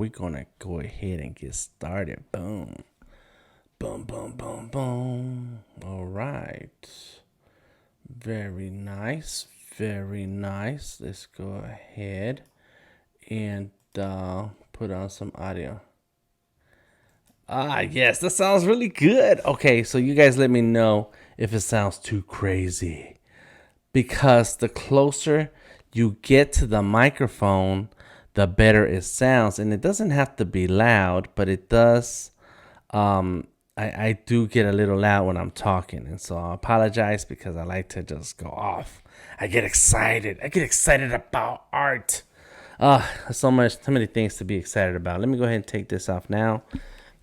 We're gonna go ahead and get started. Boom. Boom, boom, boom, boom. All right. Very nice. Very nice. Let's go ahead and put on some audio. Ah, yes, that sounds really good. Okay, so you guys let me know if it sounds too crazy. Because the closer you get to the microphone, the better it sounds. And it doesn't have to be loud, but it does. I do get a little loud when I'm talking. And so I apologize because I like to just go off. I get excited. I get excited about art. So many things to be excited about. Let me go ahead and take this off now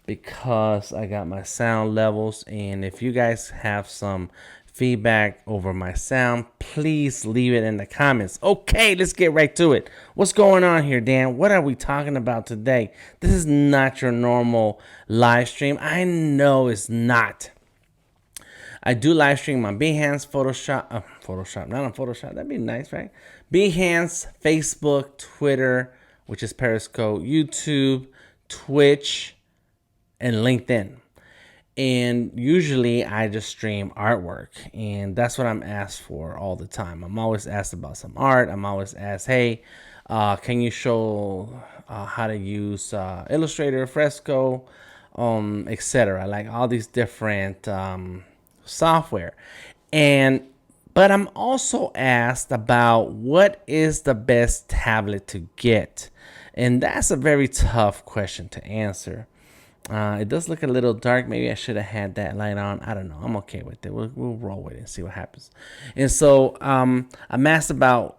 because I got my sound levels. And if you guys have some feedback over my sound, please leave it in the comments. Okay, let's get right to it. What's going on here, Dan? What are we talking about today? This is not your normal live stream. I know it's not. I do live stream on Behance, not on Photoshop. That'd be nice, right? Behance, Facebook, Twitter, which is Periscope, YouTube, Twitch, and LinkedIn. And usually I just stream artwork, and that's what I'm asked for all the time. I'm always asked about some art. I'm always asked, hey, can you show how to use Illustrator, Fresco, etc. Like all these different software. But I'm also asked about what is the best tablet to get. And that's a very tough question to answer. It does look a little dark. Maybe I should have had that light on. I don't know. I'm okay with it. We'll roll with it and see what happens. And so I'm asked about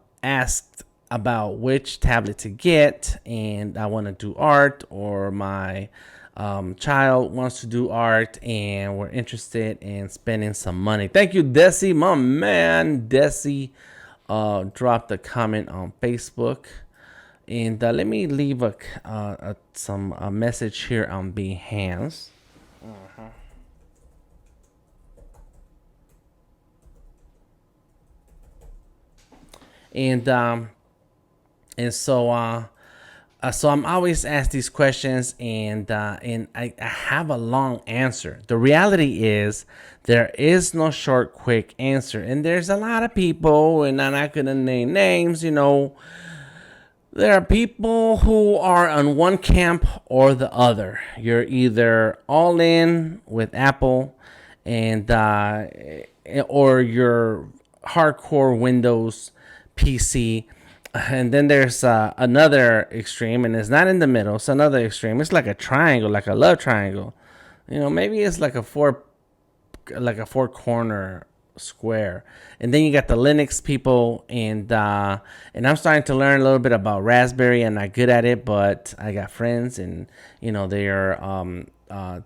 which tablet to get, and I want to do art, or my child wants to do art, and we're interested in spending some money. Thank you, Desi, my man. Desi dropped a comment on Facebook. And let me leave a message here on Behance. And so I'm always asked these questions, and I have a long answer. The reality is there is no short, quick answer, and there's a lot of people, and I'm not gonna name names, There are people who are on one camp or the other. You're either all in with Apple, and or you're hardcore Windows PC. And then there's another extreme, and it's not in the middle. It's another extreme. It's like a triangle, like a love triangle. Maybe it's like a four corner square. And then you got the Linux people, and I'm starting to learn a little bit about Raspberry. I'm not good at it, but I got friends, and they are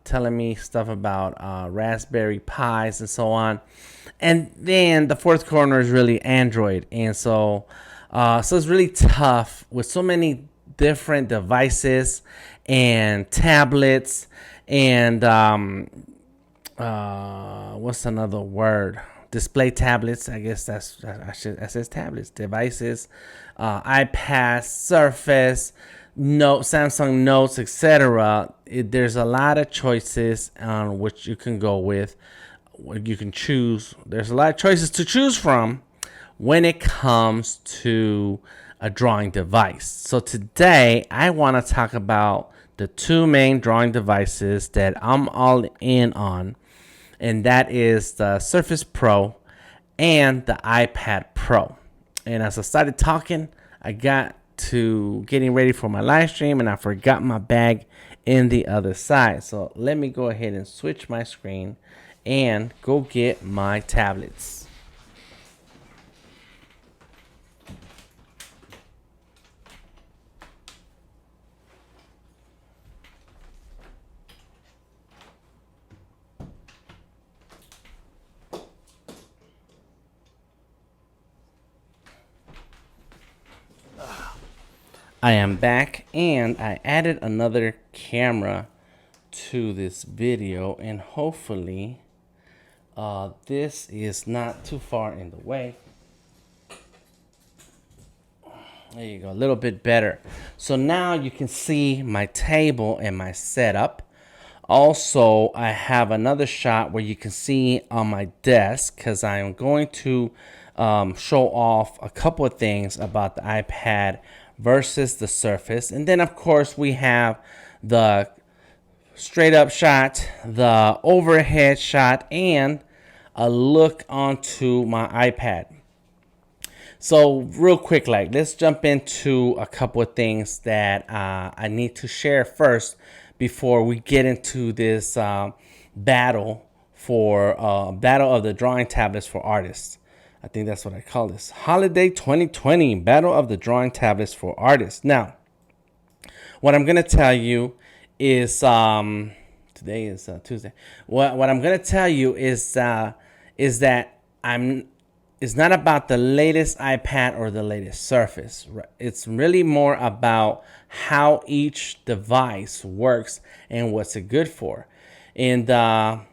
telling me stuff about Raspberry Pis and so on. And then the fourth corner is really Android, and so it's really tough with so many different devices and tablets and what's another word? Display tablets. I guess I says tablets, devices, iPad, Surface, Note, Samsung Notes, etc. There's a lot of choices on which you can go with. You can choose. There's a lot of choices to choose from when it comes to a drawing device. So today I want to talk about the two main drawing devices that I'm all in on, and that is the Surface Pro and the iPad Pro. And as I started talking, I got to getting ready for my live stream, and I forgot my bag in the other side. So let me go ahead and switch my screen and go get my tablets. I am back, and I added another camera to this video, and hopefully this is not too far in the way. There you go, a little bit better. So now you can see my table and my setup. Also, I have another shot where you can see on my desk, because I am going to show off a couple of things about the iPad versus the Surface. And then, of course, we have the straight up shot, the overhead shot, and a look onto my iPad. So real quick, like, let's jump into a couple of things that I need to share first before we get into this battle of the drawing tablets for artists. I think that's what I call this. Holiday 2020 Battle of the Drawing Tablets for Artists. Now, what I'm gonna tell you is today is Tuesday. What I'm gonna tell you is that it's not about the latest iPad or the latest Surface. It's really more about how each device works and what's it good for. And so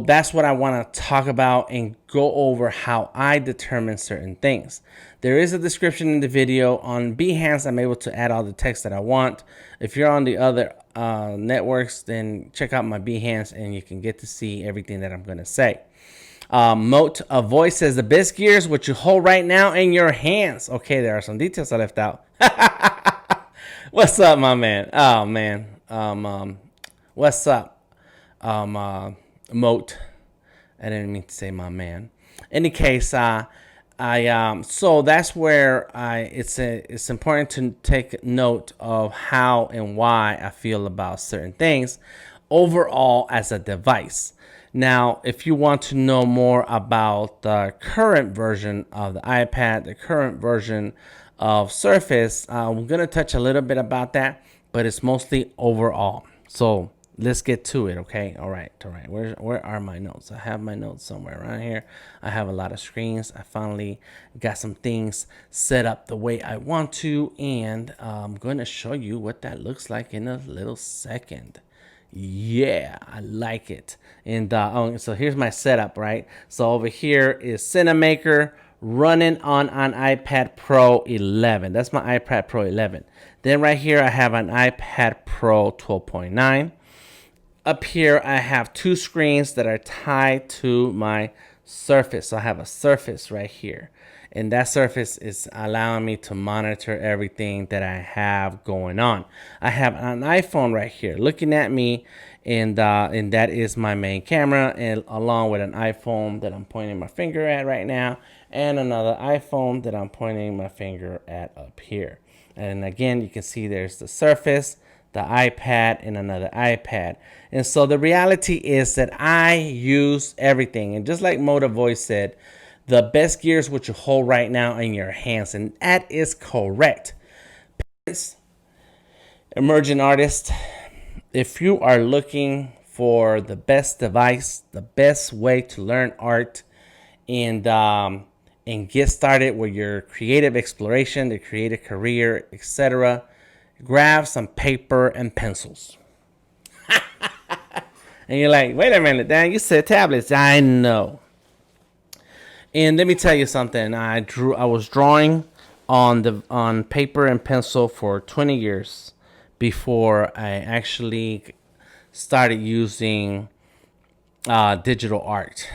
that's what I want to talk about and go over how I determine certain things. There is a description in the video. On Behance, I'm able to add all the text that I want. If you're on the other networks, then check out my Behance and you can get to see everything that I'm going to say. Moat of Voice says the best gear is what you hold right now in your hands. Okay, there are some details I left out. What's up, my man? Oh, man. What's up? Moat. I didn't mean to say my man. Any case, so that's where it's important to take note of how and why I feel about certain things overall as a device. Now, if you want to know more about the current version of the iPad, the current version of Surface, we're going to touch a little bit about that, but it's mostly overall. So let's get to it, okay? All right. Where are my notes? I have my notes somewhere around here. I have a lot of screens. I finally got some things set up the way I want to, and I'm going to show you what that looks like in a little second. Yeah, I like it. And so here's my setup, right? So over here is Cinemaker running on an iPad Pro 11. That's my iPad Pro 11. Then right here I have an iPad Pro 12.9. Up here I have two screens that are tied to my Surface. So I have a Surface right here, and that Surface is allowing me to monitor everything that I have going on. I have an iPhone right here looking at me, and that is my main camera, and along with an iPhone that I'm pointing my finger at right now, and another iPhone that I'm pointing my finger at up here. And again, you can see there's the Surface, the iPad, and another iPad. And so the reality is that I use everything. And just like Moda Voice said, the best gear is what you hold right now in your hands. And that is correct. Parents, emerging artists, if you are looking for the best device, the best way to learn art, and get started with your creative exploration, the creative career, etc., grab some paper and pencils. And you're like, wait a minute, Dan, you said tablets. I know. And let me tell you something. I was drawing on paper and pencil for 20 years before I actually started using digital art.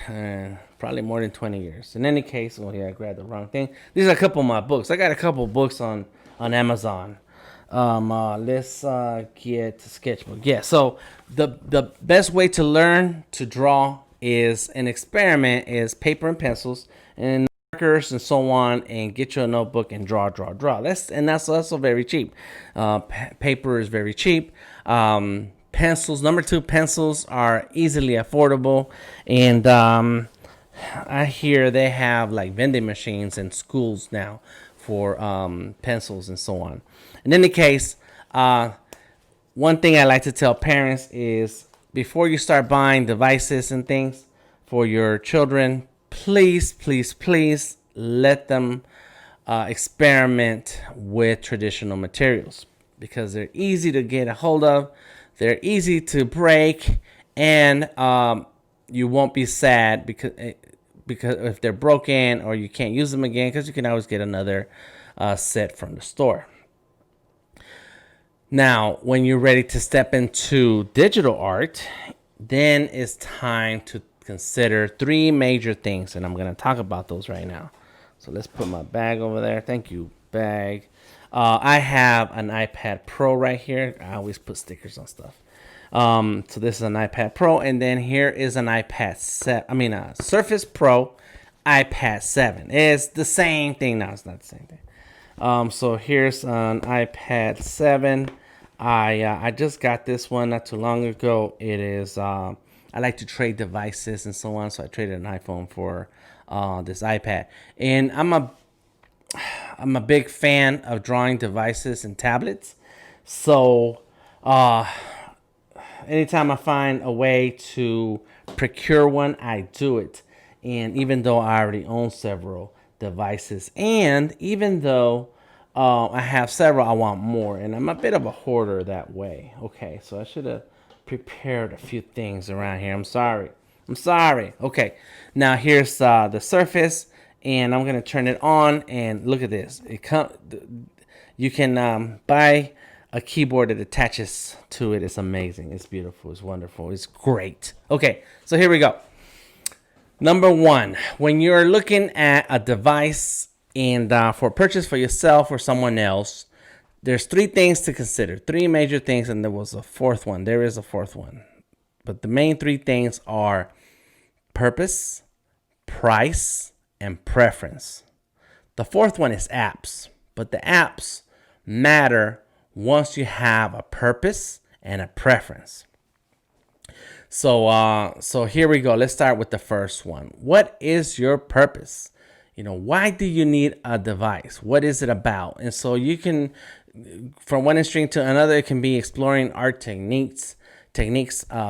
Probably more than 20 years. In any case, oh yeah, I grabbed the wrong thing. These are a couple of my books. I got a couple of books on Amazon. Let's get to sketchbook. Yeah, so the best way to learn to draw is an experiment is paper and pencils and markers and so on, and get you a notebook and draw. That's also very cheap. Paper is very cheap. Pencils, number two, pencils are easily affordable, and I hear they have like vending machines in schools now for pencils and so on. In any case, one thing I like to tell parents is before you start buying devices and things for your children, please let them experiment with traditional materials, because they're easy to get a hold of, they're easy to break, and you won't be sad because if they're broken or you can't use them again, because you can always get another set from the store. Now, when you're ready to step into digital art, then it's time to consider three major things, and I'm going to talk about those right now. So let's put my bag over there. Thank you, bag. I have an iPad Pro right here. I always put stickers on stuff. So this is an iPad Pro, and then here is an iPad 7. I mean, a Surface Pro iPad 7. It's the same thing. No, it's not the same thing. So here's an iPad 7. I just got this one not too long ago. It is I like to trade devices and so on, so I traded an iPhone for this iPad. And I'm a big fan of drawing devices and tablets. So anytime I find a way to procure one, I do it. And even though I already own several devices, and even though I have several, I want more, and I'm a bit of a hoarder that way. Okay, so I should have prepared a few things around here. I'm sorry. Okay, now here's the Surface, and I'm gonna turn it on, and look at this. You can buy a keyboard that attaches to it. It's amazing. It's beautiful. It's wonderful. It's great. Okay, so here we go. Number one, when you're looking at a device and for purchase for yourself or someone else, there's three things to consider. Three major things, and there was a fourth one. There is a fourth one. But the main three things are purpose, price, and preference. The fourth one is apps. But the apps matter once you have a purpose and a preference. So here we go. Let's start with the first one. What is your purpose? Why do you need a device? What is it about? And so you can, from one extreme to another, it can be exploring art techniques,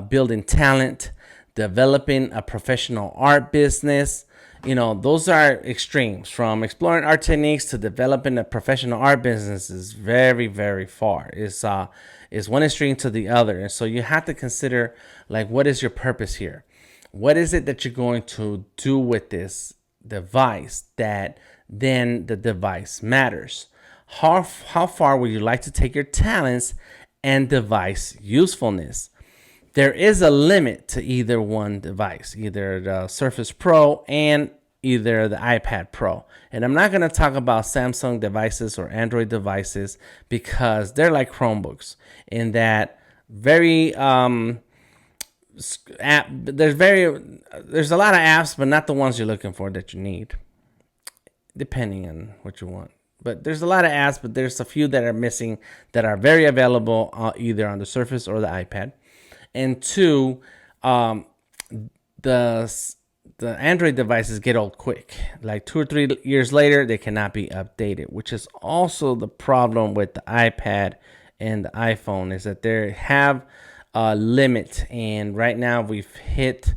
building talent, developing a professional art business. Those are extremes. From exploring art techniques to developing a professional art business is very, very far. It's one extreme to the other. And so you have to consider, what is your purpose here? What is it that you're going to do with this device that then the device matters? How far would you like to take your talents and device usefulness? There is a limit to either one device, either the Surface Pro and either the iPad Pro. And I'm not going to talk about Samsung devices or Android devices because they're like Chromebooks in that there's a lot of apps, but not the ones you're looking for that you need, depending on what you want. But there's a lot of apps, but there's a few that are missing that are very available either on the Surface or the iPad. And two, the Android devices get old quick. Like 2 or 3 years later, they cannot be updated, which is also the problem with the iPad and the iPhone, is that they have a limit. And right now we've hit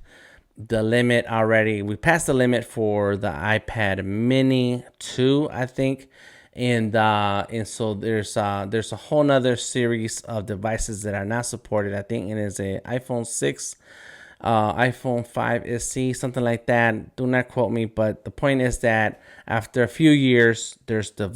the limit already. We passed the limit for the iPad Mini 2, I think. And so there's a whole nother series of devices that are not supported. I think it is a iPhone 6, iPhone 5 SE, something like that. Do not quote me, but the point is that after a few years, there's the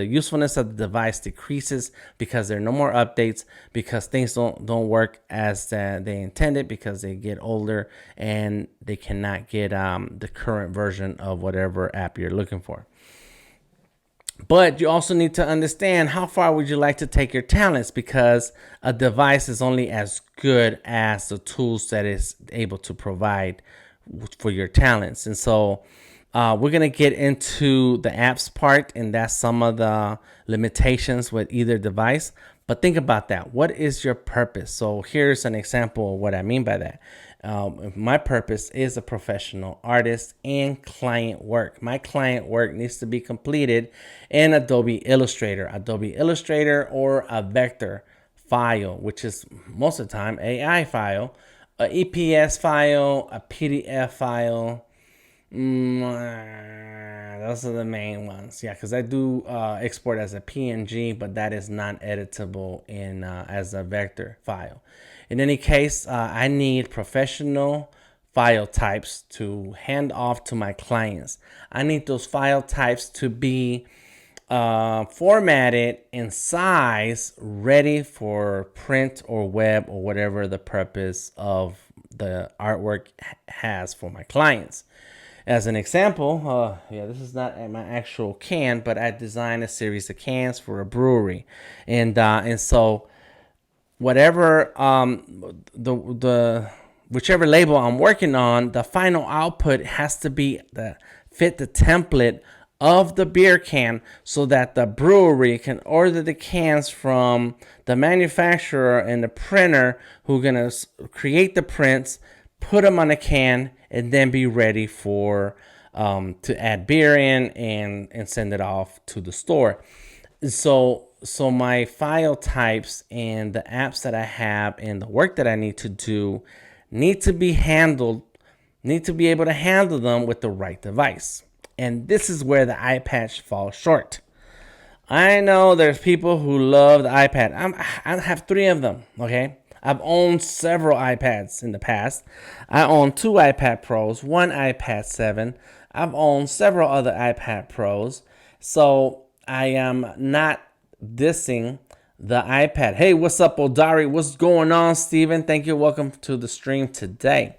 usefulness of the device decreases because there are no more updates, because things don't work as they intended, because they get older and they cannot get the current version of whatever app you're looking for. But you also need to understand how far would you like to take your talents, because a device is only as good as the tools that it's able to provide for your talents. And so we're going to get into the apps part, and that's some of the limitations with either device. But think about that. What is your purpose? So here's an example of what I mean by that. My purpose is a professional artist and client work. My client work needs to be completed in Adobe Illustrator or a vector file, which is most of the time AI file, a EPS file, a PDF file. Those are the main ones. Yeah, because I do export as a PNG, but that is not editable in as a vector file. In any case, I need professional file types to hand off to my clients. I need those file types to be formatted in size, ready for print or web or whatever the purpose of the artwork has for my clients. As an example, this is not my actual can, but I designed a series of cans for a brewery, and so whatever the whichever label I'm working on, the final output has to be fit the template of the beer can, so that the brewery can order the cans from the manufacturer and the printer who are gonna create the prints, put them on a can, and then be ready for to add beer in and send it off to the store. So my file types and the apps that I have and the work that I need to do need to be able to handle them with the right device. And this is where the iPad falls short. I know there's people who love the iPad. I have 3 of them, okay? I've owned several iPads in the past. I own 2 iPad Pros, 1 iPad 7. I've owned several other iPad Pros. So I am not dissing the iPad. Hey, what's up, Odari? What's going on, Steven? Thank you. Welcome to the stream today.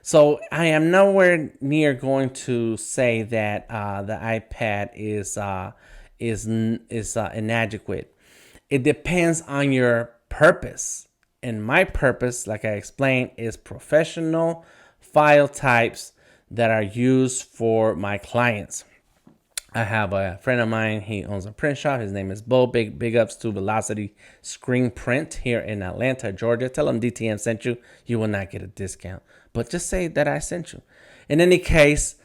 So I am nowhere near going to say that the iPad is inadequate. It depends on your purpose. And my purpose, like I explained, is professional file types that are used for my clients. I have a friend of mine. He owns a print shop. His name is Bo. Big ups to Velocity Screen Print here in Atlanta, Georgia. Tell him DTM sent you. You will not get a discount, but just say that I sent you. In any case,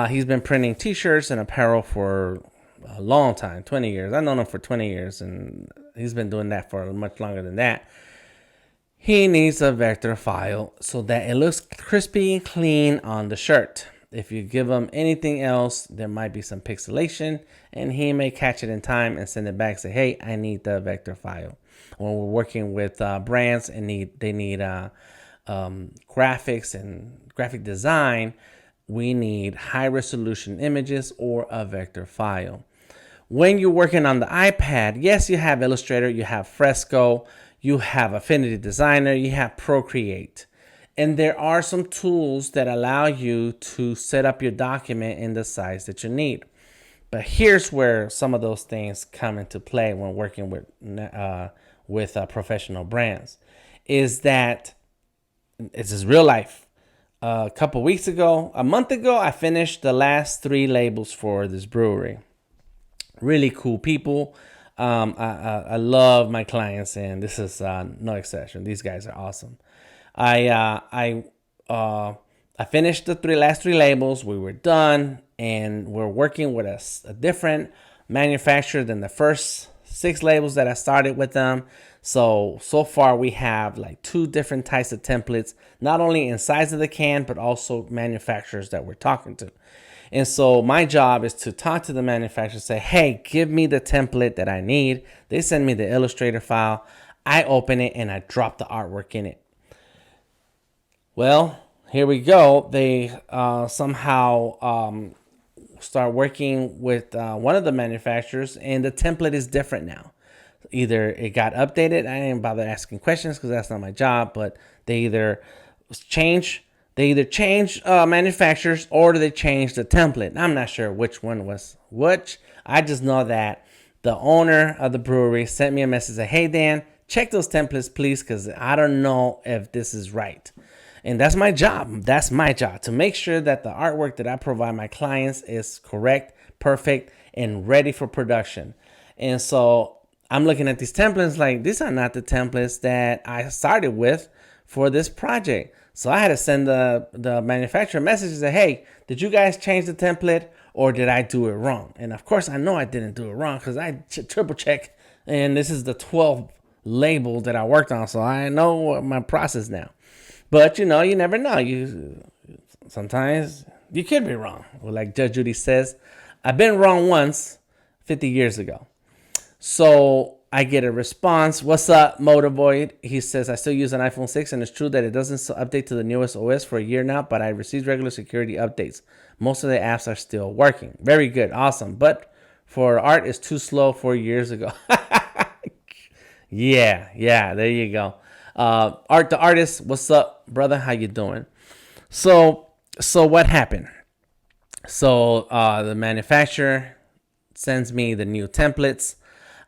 he's been printing T-shirts and apparel for a long time, 20 years. I've known him for 20 years, and he's been doing that for much longer than that. He needs a vector file so that it looks crispy and clean on the shirt. If you give him anything else, there might be some pixelation, and he may catch it in time and send it back. Say, hey, I need the vector file. When we're working with brands and they need graphics and graphic design, we need high resolution images or a vector file. When you're working on the iPad, yes, you have Illustrator, you have Fresco, you have Affinity Designer, you have Procreate. And there are some tools that allow you to set up your document in the size that you need. But here's where some of those things come into play when working with professional brands. Is that this is real life. A month ago, I finished the last 3 labels for this brewery. Really cool people. I love my clients, and this is no exception. These guys are awesome. I finished the last 3 labels. We were done, and we're working with a different manufacturer than the first 6 labels that I started with them. So far we have like 2 different types of templates, not only in size of the can, but also manufacturers that we're talking to. And so my job is to talk to the manufacturer, say, hey, give me the template that I need. They send me the Illustrator file. I open it and I drop the artwork in it. Well, here we go. They somehow start working with one of the manufacturers, and the template is different now. Either it got updated. I didn't bother asking questions because that's not my job, but they either change manufacturers or they change the template. I'm not sure which one was which. I just know that the owner of the brewery sent me a message saying, hey, Dan, check those templates, please, because I don't know if this is right. And that's my job. That's my job, to make sure that the artwork that I provide my clients is correct, perfect, and ready for production. And so I'm looking at these templates like, these are not the templates that I started with for this project. So I had to send the manufacturer a message and say, hey, did you guys change the template or did I do it wrong? And of course, I know I didn't do it wrong because I triple check. And this is the 12th label that I worked on. So I know my process now. But, you never know. Sometimes you could be wrong. Well, like Judge Judy says, I've been wrong once 50 years ago. So I get a response. What's up, Motorboy? He says, I still use an iPhone 6, and it's true that it doesn't update to the newest OS for a year now, but I received regular security updates. Most of the apps are still working. Very good. Awesome. But for art, it's too slow 4 years ago. Yeah. There you go. Art the artist. What's up, brother? How you doing? So what happened? So the manufacturer sends me the new templates.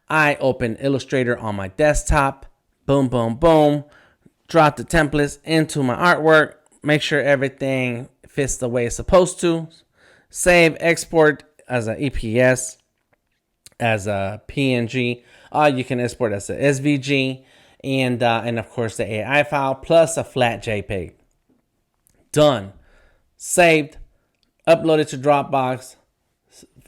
I open Illustrator on my desktop. Boom, boom, boom. Drop the templates into my artwork. Make sure everything fits the way it's supposed to. Save, export as an EPS, as a PNG. You can export as a SVG, and of course the AI file plus a flat JPEG. Done. Saved. Uploaded to Dropbox.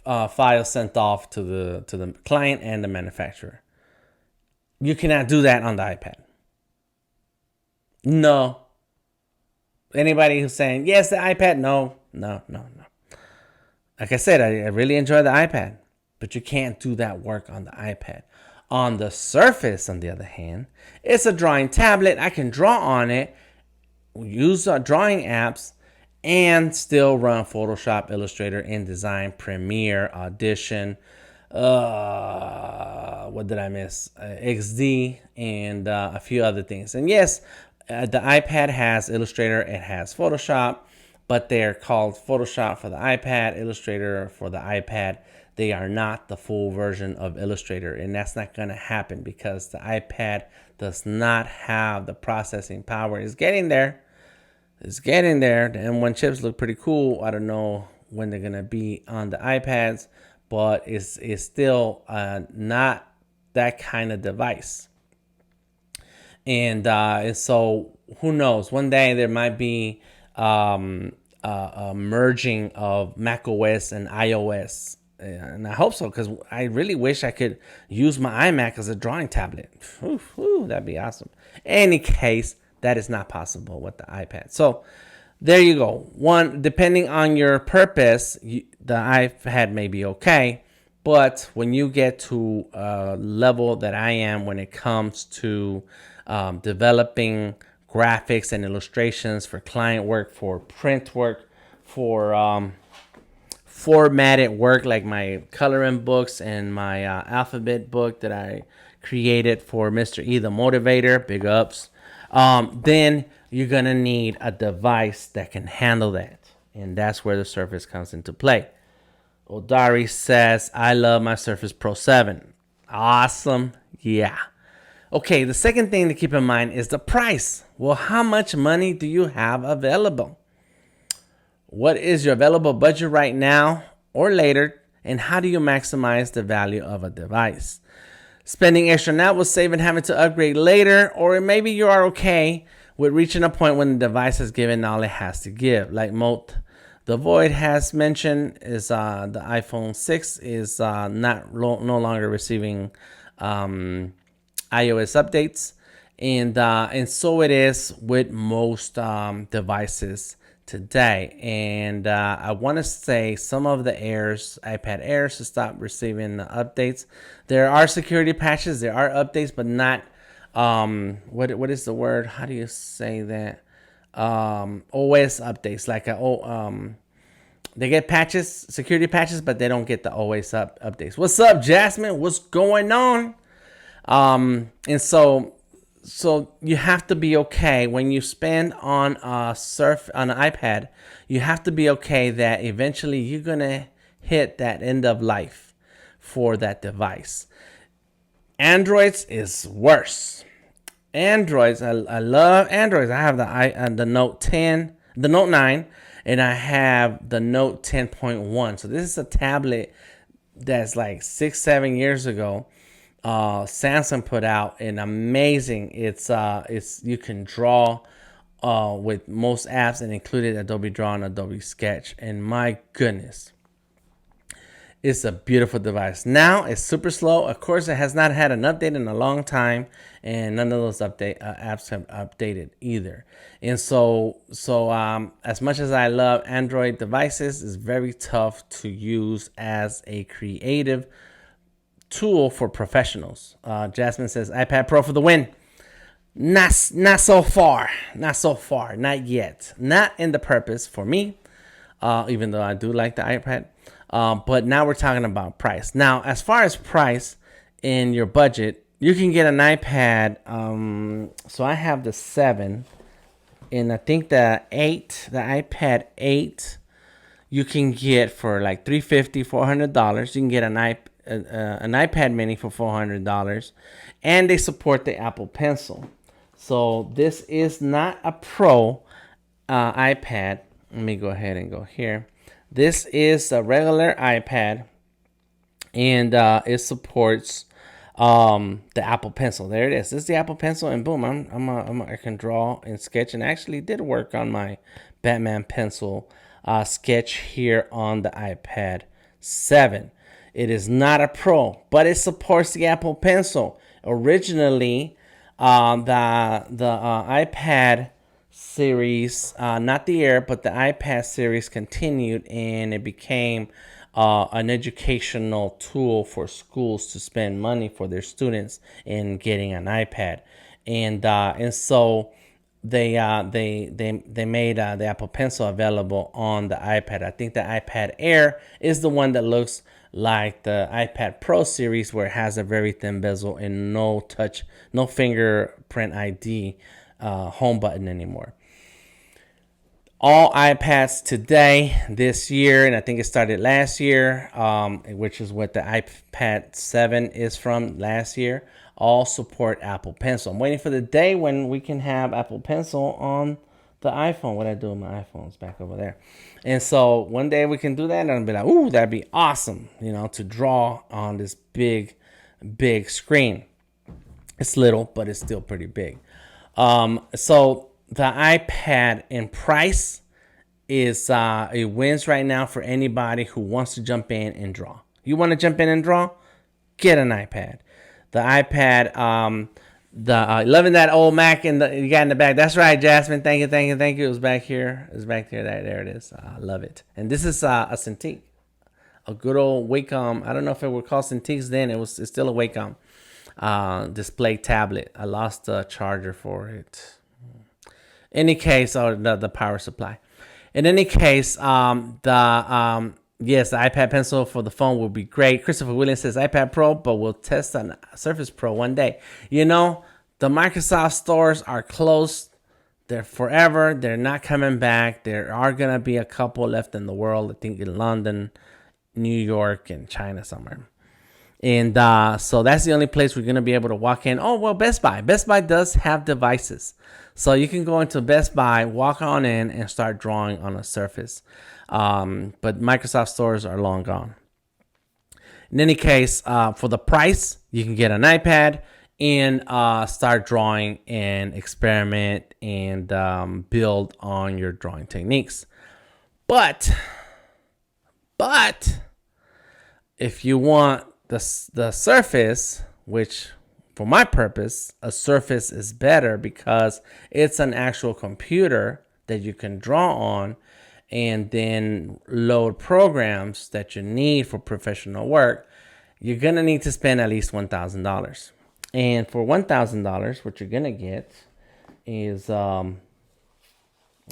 File sent off to the client and the manufacturer. You cannot do that on the iPad. No. Anybody who's saying yes, the iPad, no. Like I said, I really enjoy the iPad, but you can't do that work on the iPad. On the Surface, on the other hand, it's a drawing tablet. I can draw on it, use drawing apps, and still run Photoshop, Illustrator, InDesign, Premiere, Audition, what did I miss? XD, and a few other things. And yes, the iPad has Illustrator, it has Photoshop, but they're called Photoshop for the iPad, Illustrator for the iPad. They are not the full version of Illustrator, and that's not going to happen because the iPad does not have the processing power. It's getting there. It's getting there. The M1 chips look pretty cool. I don't know when they're gonna be on the iPads, but it's still not that kind of device. And so who knows? One day there might be a merging of macOS and iOS, and I hope so because I really wish I could use my iMac as a drawing tablet. That'd be awesome. Any case, that is not possible with the iPad. So there you go. One, depending on your purpose, the iPad may be okay. But when you get to a level that I am when it comes to developing graphics and illustrations for client work, for print work, for formatted work like my coloring books and my alphabet book that I created for Mr. E, the Motivator, big ups. Then you're going to need a device that can handle that. And that's where the Surface comes into play. Odari says, I love my Surface Pro 7. Awesome. Yeah. Okay, the second thing to keep in mind is the price. Well, how much money do you have available? What is your available budget right now or later? And how do you maximize the value of a device? Spending extra now will save and having to upgrade later, or maybe you are okay with reaching a point when the device has given all it has to give. Like Moat the Void has mentioned, is the iPhone 6 is no longer receiving iOS updates, and so it is with most devices today. And I want to say some of the iPad Airs to stop receiving the updates. There are security patches, there are updates, but not what is the word? How do you say that? OS updates, like they get patches, security patches, but they don't get the OS updates. What's up, Jasmine? What's going on? And so you have to be okay when you spend on on an iPad. You have to be okay that eventually you're gonna hit that end of life for that device. Androids is worse. Androids, I love Androids. I have the Note 10, the Note 9, and I have the Note 10.1. So this is a tablet that's like 6-7 years ago. Samsung put out an amazing. It's you can draw with most apps, and included Adobe Draw and Adobe Sketch. And my goodness, it's a beautiful device. Now it's super slow. Of course, it has not had an update in a long time, and none of those apps have updated either. And so as much as I love Android devices, it's very tough to use as a creative tool for professionals. Jasmine says iPad Pro for the win. Not so far. Not so far. Not yet. Not in the purpose for me, even though I do like the iPad. But now we're talking about price. Now, as far as price in your budget, you can get an iPad. So I have the 7, and I think the iPad 8, you can get for like $350, $400. You can get an iPad mini for $400, and they support the Apple Pencil. So this is not a Pro iPad. Let me go ahead and go here. This is a regular iPad, and it supports the Apple Pencil. There it is. This is the Apple Pencil, and boom, I can draw and sketch, and actually did work on my Batman pencil sketch here on the iPad 7. It is not a Pro, but it supports the Apple Pencil. Originally, the iPad series, not the Air, but the iPad series continued, and it became an educational tool for schools to spend money for their students in getting an iPad, and so they made the Apple Pencil available on the iPad. I think the iPad Air is the one that looks like the iPad Pro series, where it has a very thin bezel and no touch, no fingerprint ID home button anymore. All iPads today, this year, and I think it started last year, which is what the iPad 7 is from last year, all support Apple Pencil. I'm waiting for the day when we can have Apple Pencil on the iPhone. What I do with my iPhone is back over there. And so one day we can do that, and I'll be like, ooh, that'd be awesome, to draw on this big screen. It's little, but it's still pretty big. So the iPad in price is it wins right now for anybody who wants to jump in and draw. You want to jump in and draw? Get an iPad. The iPad, loving that old Mac you got in the back. That's right, Jasmine. Thank you. It was back here. There it is. I love it. And this is a Cintiq, a good old Wacom. I don't know if it were called Cintiqs then. It's still a Wacom display tablet. I lost the charger for it. Any case, or the power supply. In any case, yes, the iPad Pencil for the phone will be great. Christopher Williams says iPad Pro, but we'll test on Surface Pro one day. The Microsoft stores are closed. They're forever. They're not coming back. There are going to be a couple left in the world. I think in London, New York, and China somewhere. And so that's the only place we're going to be able to walk in. Oh, well, Best Buy. Best Buy does have devices. So you can go into Best Buy, walk on in, and start drawing on a Surface. But Microsoft stores are long gone. In any case, for the price, you can get an iPad and start drawing and experiment and build on your drawing techniques. But if you want the Surface, which for my purpose, a Surface is better because it's an actual computer that you can draw on and then load programs that you need for professional work, you're going to need to spend at least $1,000. And for $1,000, what you're going to get is, let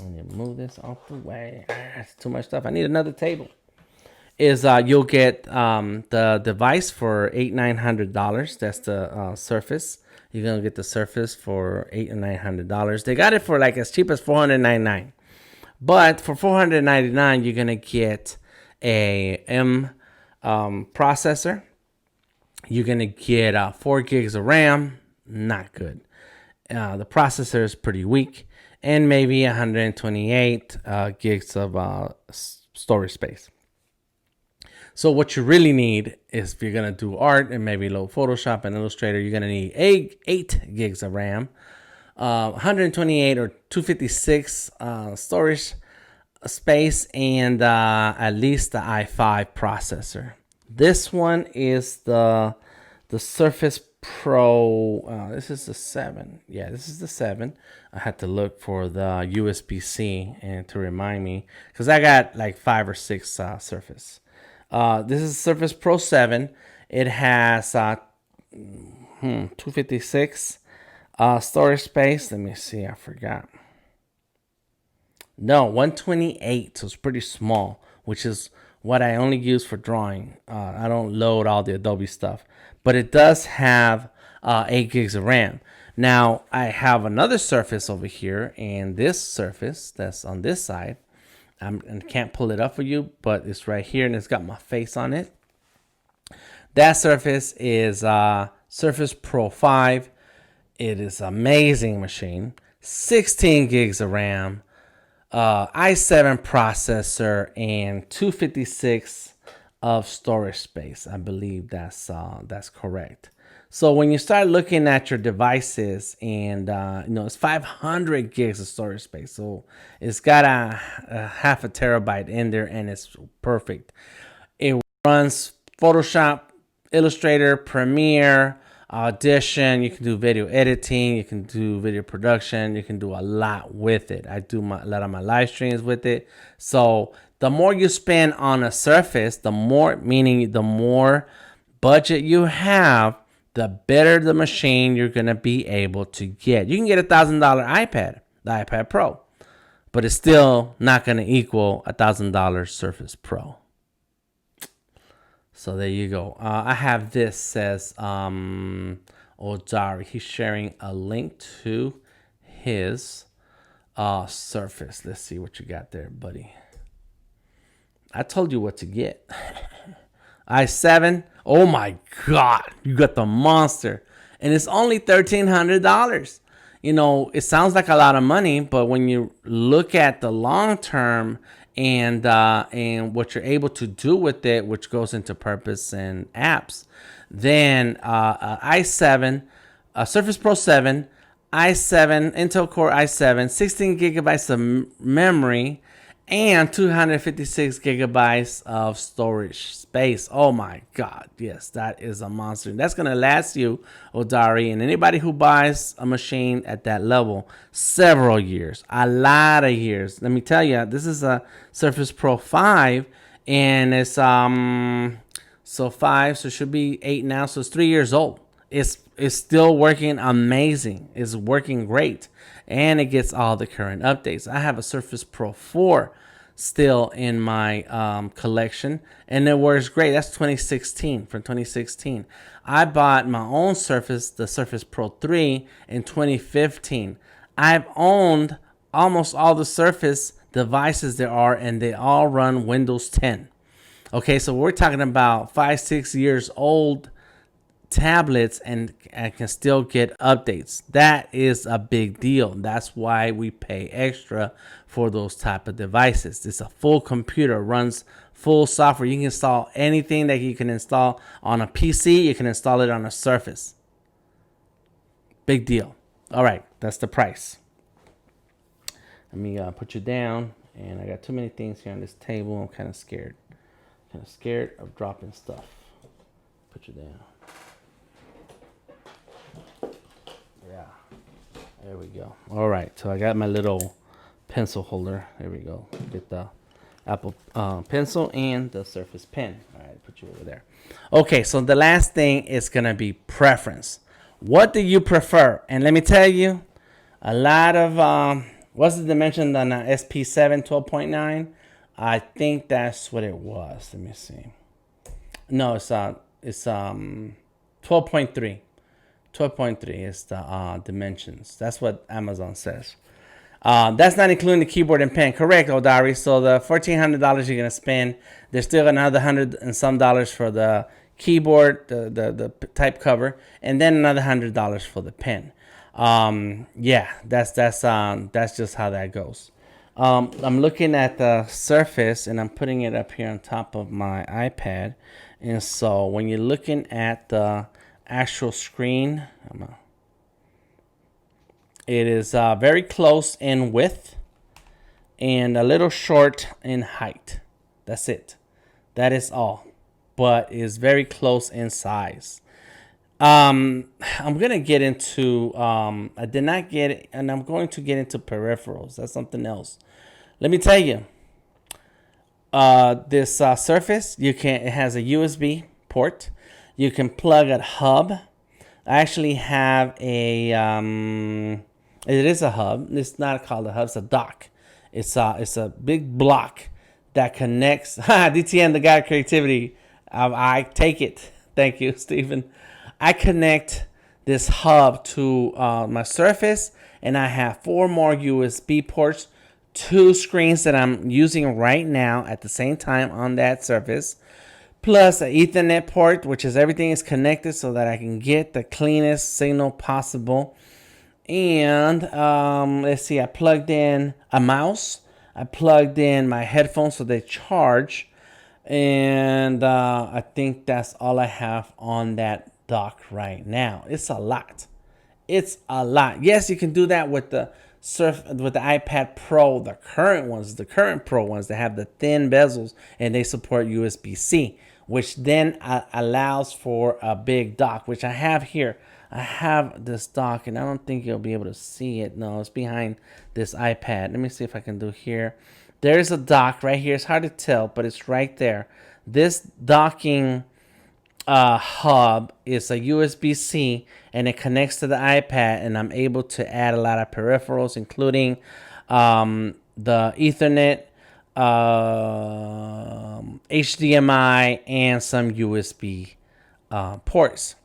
me move this off the way. That's too much stuff. I need another table. You'll get the device for $800-900. That's the Surface. You're gonna get the Surface for $800-900. They got it for like as cheap as $499, but for $499 you're gonna get a M processor. You're gonna get 4 gigs of RAM. Not good. The processor is pretty weak, and maybe 128 gigs of storage space. So what you really need is, if you're going to do art and maybe load Photoshop and Illustrator, you're going to need 8 gigs of RAM, 128 or 256 storage space, and at least the i5 processor. This one is the Surface Pro. This is the 7. Yeah, this is the 7. I had to look for the USB-C and to remind me, because I got like 5 or 6 Surface. This is Surface Pro 7, It has 256 storage space. Let me see. I forgot. No, 128. So it's pretty small, which is what I only use for drawing. I don't load all the Adobe stuff, but it does have 8 gigs of RAM. Now I have another Surface over here, and this Surface that's on this side, I can't pull it up for you, but it's right here, and it's got my face on it. That Surface is Surface Pro 5. It is an amazing machine. 16 gigs of RAM, i7 processor, and 256 of storage space. I believe that's correct. So when you start looking at your devices, and it's 500 gigs of storage space, so it's got a half a terabyte in there, and it's perfect. It runs Photoshop, Illustrator, Premiere, Audition. You can do video editing, you can do video production, you can do a lot with it. I do a lot of my live streams with it. So the more you spend on a Surface, the more budget you have, the better the machine you're going to be able to get. You can get $1,000 iPad, the iPad Pro, but it's still not going to equal $1,000 Surface Pro. So there you go. I have this, says Odari. He's sharing a link to his Surface. Let's see what you got there, buddy. I told you what to get. i7. Oh my God, you got the monster, and it's only $1,300. It sounds like a lot of money, but when you look at the long term and what you're able to do with it, which goes into purpose and apps, then i7, Surface Pro 7, i7, Intel Core i7, 16 gigabytes of memory, and 256 gigabytes of storage space. Oh my God, yes, that is a monster. That's gonna last you, Odari, and anybody who buys a machine at that level, several years, a lot of years. Let me tell you, this is a Surface Pro 5, and it's so 5, so it should be 8 now, so it's 3 years old. It's still working amazing. It's working great, and it gets all the current updates. I have a Surface Pro 4 still in my collection, and it works great. That's 2016, from 2016. I bought my own Surface, the Surface Pro 3, in 2015. I've owned almost all the Surface devices there are, and they all run Windows 10. Okay, so we're talking about 5-6 years old tablets, and I can still get updates. That is a big deal. That's why we pay extra for those type of devices. It's a full computer, runs full software. You can install anything that you can install on a PC. You can install it on a Surface. Big deal. All right, that's the price. Let me put you down, and I got too many things here on this table. I'm kind of scared. Of dropping stuff. Put you down. Yeah, there we go. All right, so I got my little pencil holder. There we go. Get the Apple pencil and the Surface pen. All right, put you over there. Okay, so the last thing is gonna be preference. What do you prefer? And let me tell you, a lot of what's the dimension on the SP7 12.9? I think that's what it was. Let me see. No, it's 12.3. 12.3 is the dimensions. That's what Amazon says. That's not including the keyboard and pen. Correct, Odari. So the $1,400 you're gonna spend, there's still another $100 and some for the keyboard, the type cover, and then another $100 for the pen. Yeah, that's just how that goes. I'm looking at the Surface, and I'm putting it up here on top of my iPad. And so when you're looking at the actual screen, it is very close in width and a little short in height. That's it. That is all. But it's very close in size. I'm gonna get into I did not get it, and I'm going to get into peripherals. That's something else. Let me tell you, this Surface, it has a USB port. You can plug a hub. I actually have a, it is a hub. It's not called a hub, it's a dock. It's a big block that connects. DTN, the guy of creativity. I take it. Thank you, Stephen. I connect this hub to my Surface, and I have 4 more USB ports, 2 screens that I'm using right now at the same time on that Surface, plus an Ethernet port, which is everything is connected so that I can get the cleanest signal possible. And let's see, I plugged in a mouse. I plugged in my headphones so they charge. And I think that's all I have on that dock right now. It's a lot. It's a lot. Yes, you can do that with the iPad Pro, the current Pro ones that have the thin bezels, and they support USB-C, which then allows for a big dock, which I have here. I have this dock, and I don't think you'll be able to see it. No, it's behind this iPad. Let me see if I can do here. There's a dock right here. It's hard to tell, but it's right there. This docking hub is a USB-C, and it connects to the iPad, and I'm able to add a lot of peripherals, including the Ethernet, HDMI, and some USB ports.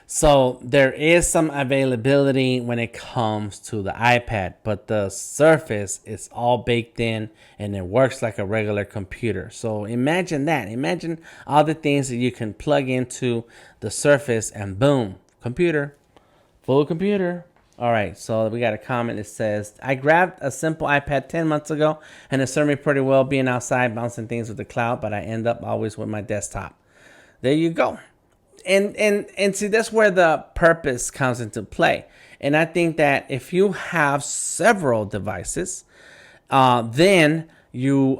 So there is some availability when it comes to the iPad, but the Surface is all baked in and it works like a regular computer. So imagine that. Imagine all the things that you can plug into the Surface and boom, computer, full computer. All right, so we got a comment that says, I grabbed a simple iPad 10 months ago and it served me pretty well being outside, bouncing things with the cloud, but I end up always with my desktop. There you go. And see, that's where the purpose comes into play. And I think that if you have several devices, then you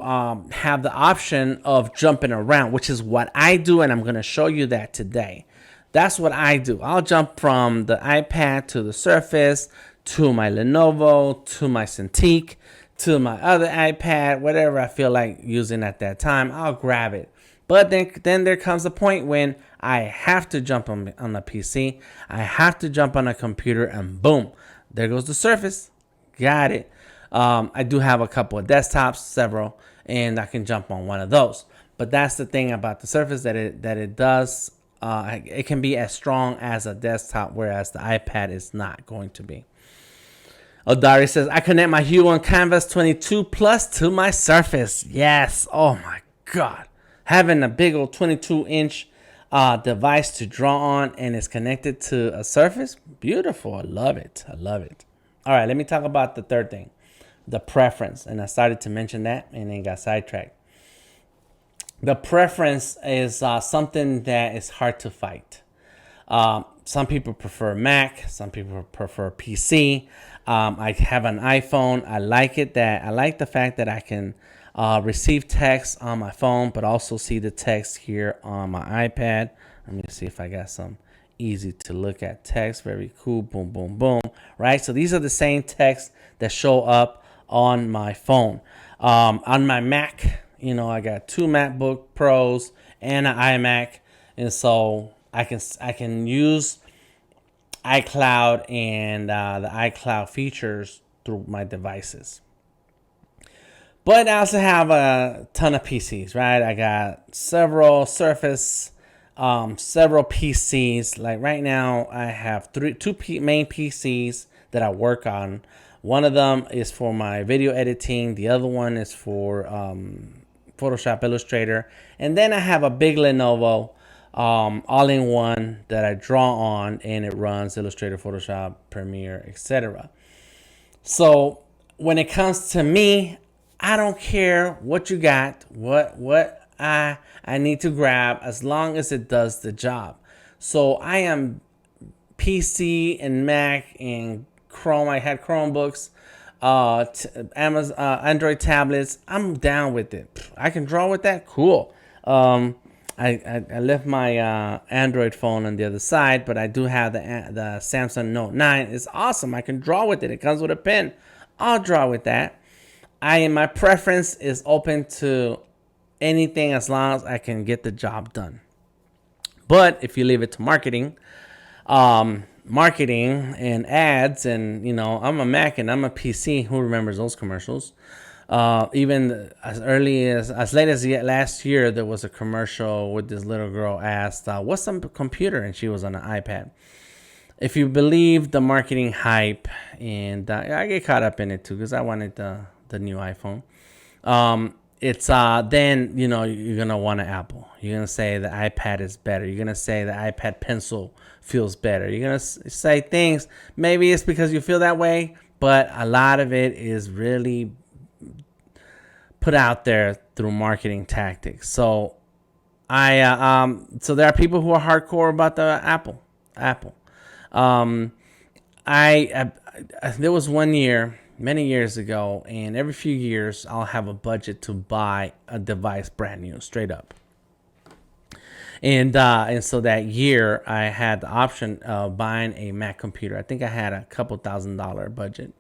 have the option of jumping around, which is what I do, and I'm going to show you that today. That's what I do. I'll jump from the iPad to the Surface, to my Lenovo, to my Cintiq, to my other iPad, whatever I feel like using at that time, I'll grab it. But then there comes a point when I have to jump on the PC. I have to jump on a computer, and boom, there goes the Surface. Got it. I do have a couple of desktops, several, and I can jump on one of those. But that's the thing about the Surface, that it does. It can be as strong as a desktop, whereas the iPad is not going to be. Odari says, I connect my Hue on Canvas 22 Plus to my Surface. Yes. Oh my God. Having a big old 22-inch device to draw on and it's connected to a Surface, beautiful. I love it. I love it. All right, let me talk about the third thing, the preference. And I started to mention that and then got sidetracked. The preference is something that is hard to fight. Some people prefer Mac. Some people prefer PC. I have an iPhone. I like it that I like the fact that I can receive text on my phone, but also see the text here on my iPad. Let me see if I got some easy to look at text. Very cool. Boom, boom, boom. Right. So these are the same texts that show up on my phone. On my Mac, I got 2 MacBook Pros and an iMac, and so I can use iCloud and the iCloud features through my devices. But I also have a ton of PCs, right? I got several Surface, several PCs. Like right now, I have two main PCs that I work on. One of them is for my video editing. The other one is for Photoshop Illustrator. And then I have a big Lenovo all-in-one that I draw on, and it runs Illustrator, Photoshop, Premiere, etc. So when it comes to me, I don't care what you got, what I need to grab, as long as it does the job. So I am PC and Mac and Chrome. I had Chromebooks, Amazon, Android tablets. I'm down with it. I can draw with that. Cool. I left my Android phone on the other side, but I do have the Samsung Note 9. It's awesome. I can draw with it. It comes with a pen. I'll draw with that. My preference is open to anything as long as I can get the job done. But if you leave it to marketing and ads, and I'm a Mac and I'm a PC. Who remembers those commercials? Even as late as last year, there was a commercial with this little girl asked, "What's some computer?" and she was on an iPad. If you believe the marketing hype, and I get caught up in it too because I wanted the new iPhone. It's then you're gonna want an Apple. You're gonna say the iPad is better. You're gonna say the iPad Pencil feels better. You're gonna say things. Maybe it's because you feel that way, but a lot of it is really put out there through marketing tactics. So so there are people who are hardcore about the Apple. There was one year many years ago, and every few years I'll have a budget to buy a device brand new, straight up. And so that year I had the option of buying a Mac computer. I think I had a couple $1,000 budget.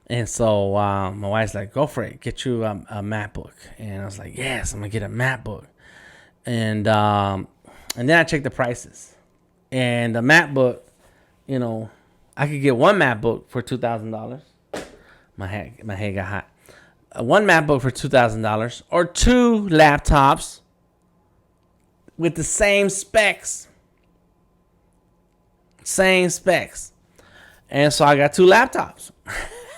And so my wife's like, "Go for it, get you a MacBook." And I was like, "Yes, I'm gonna get a MacBook." And then I checked the prices, and the MacBook, I could get one MacBook for $2,000. My head got hot. One MacBook for $2,000, or two laptops with the same specs. And so I got two laptops.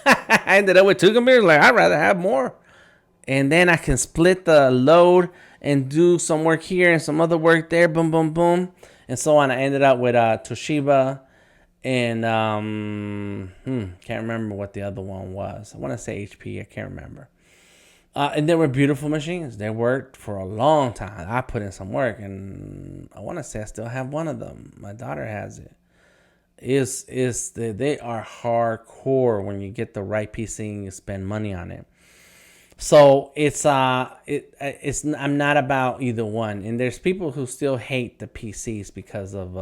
I ended up with two computers. Like, I'd rather have more. And then I can split the load and do some work here and some other work there. Boom, boom, boom. And so on. I ended up with Toshiba. And can't remember what the other one was. I want to say HP. I can't remember. And they were beautiful machines. They worked for a long time. I put in some work, and I want to say I still have one of them. My daughter has it. They are hardcore when you get the right PC and you spend money on it. So it's I'm not about either one. And there's people who still hate the PCs because of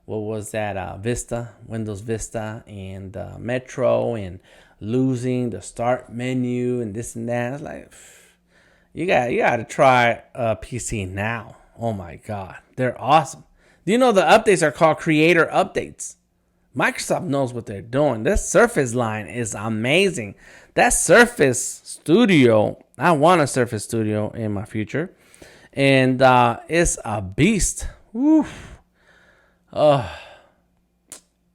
what was that, Windows Vista, and Metro, and losing the start menu and this and that. It's like, you got to try a PC now. Oh my God, they're awesome. Do you know the updates are called creator updates? Microsoft knows what they're doing. This Surface line is amazing. That Surface Studio, I want a Surface Studio in my future, and it's a beast. Oof.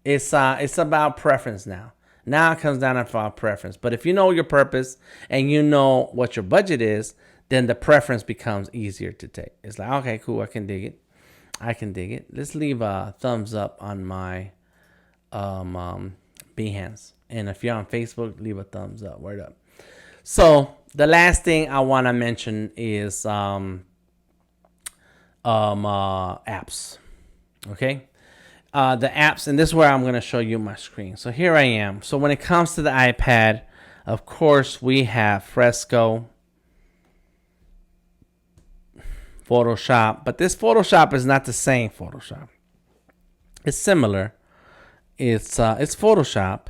It's about preference now. Now it comes down to preference. But if you know your purpose and you know what your budget is, then the preference becomes easier to take. It's like, okay, cool, I can dig it. Let's leave a thumbs up on my Behance. And if you're on Facebook, leave a thumbs up. Word up. So the last thing I want to mention is apps. Okay. The apps, and this is where I'm going to show you my screen. So here I am. So when it comes to the iPad, of course, we have Fresco, Photoshop, but this Photoshop is not the same Photoshop. It's similar. It's Photoshop.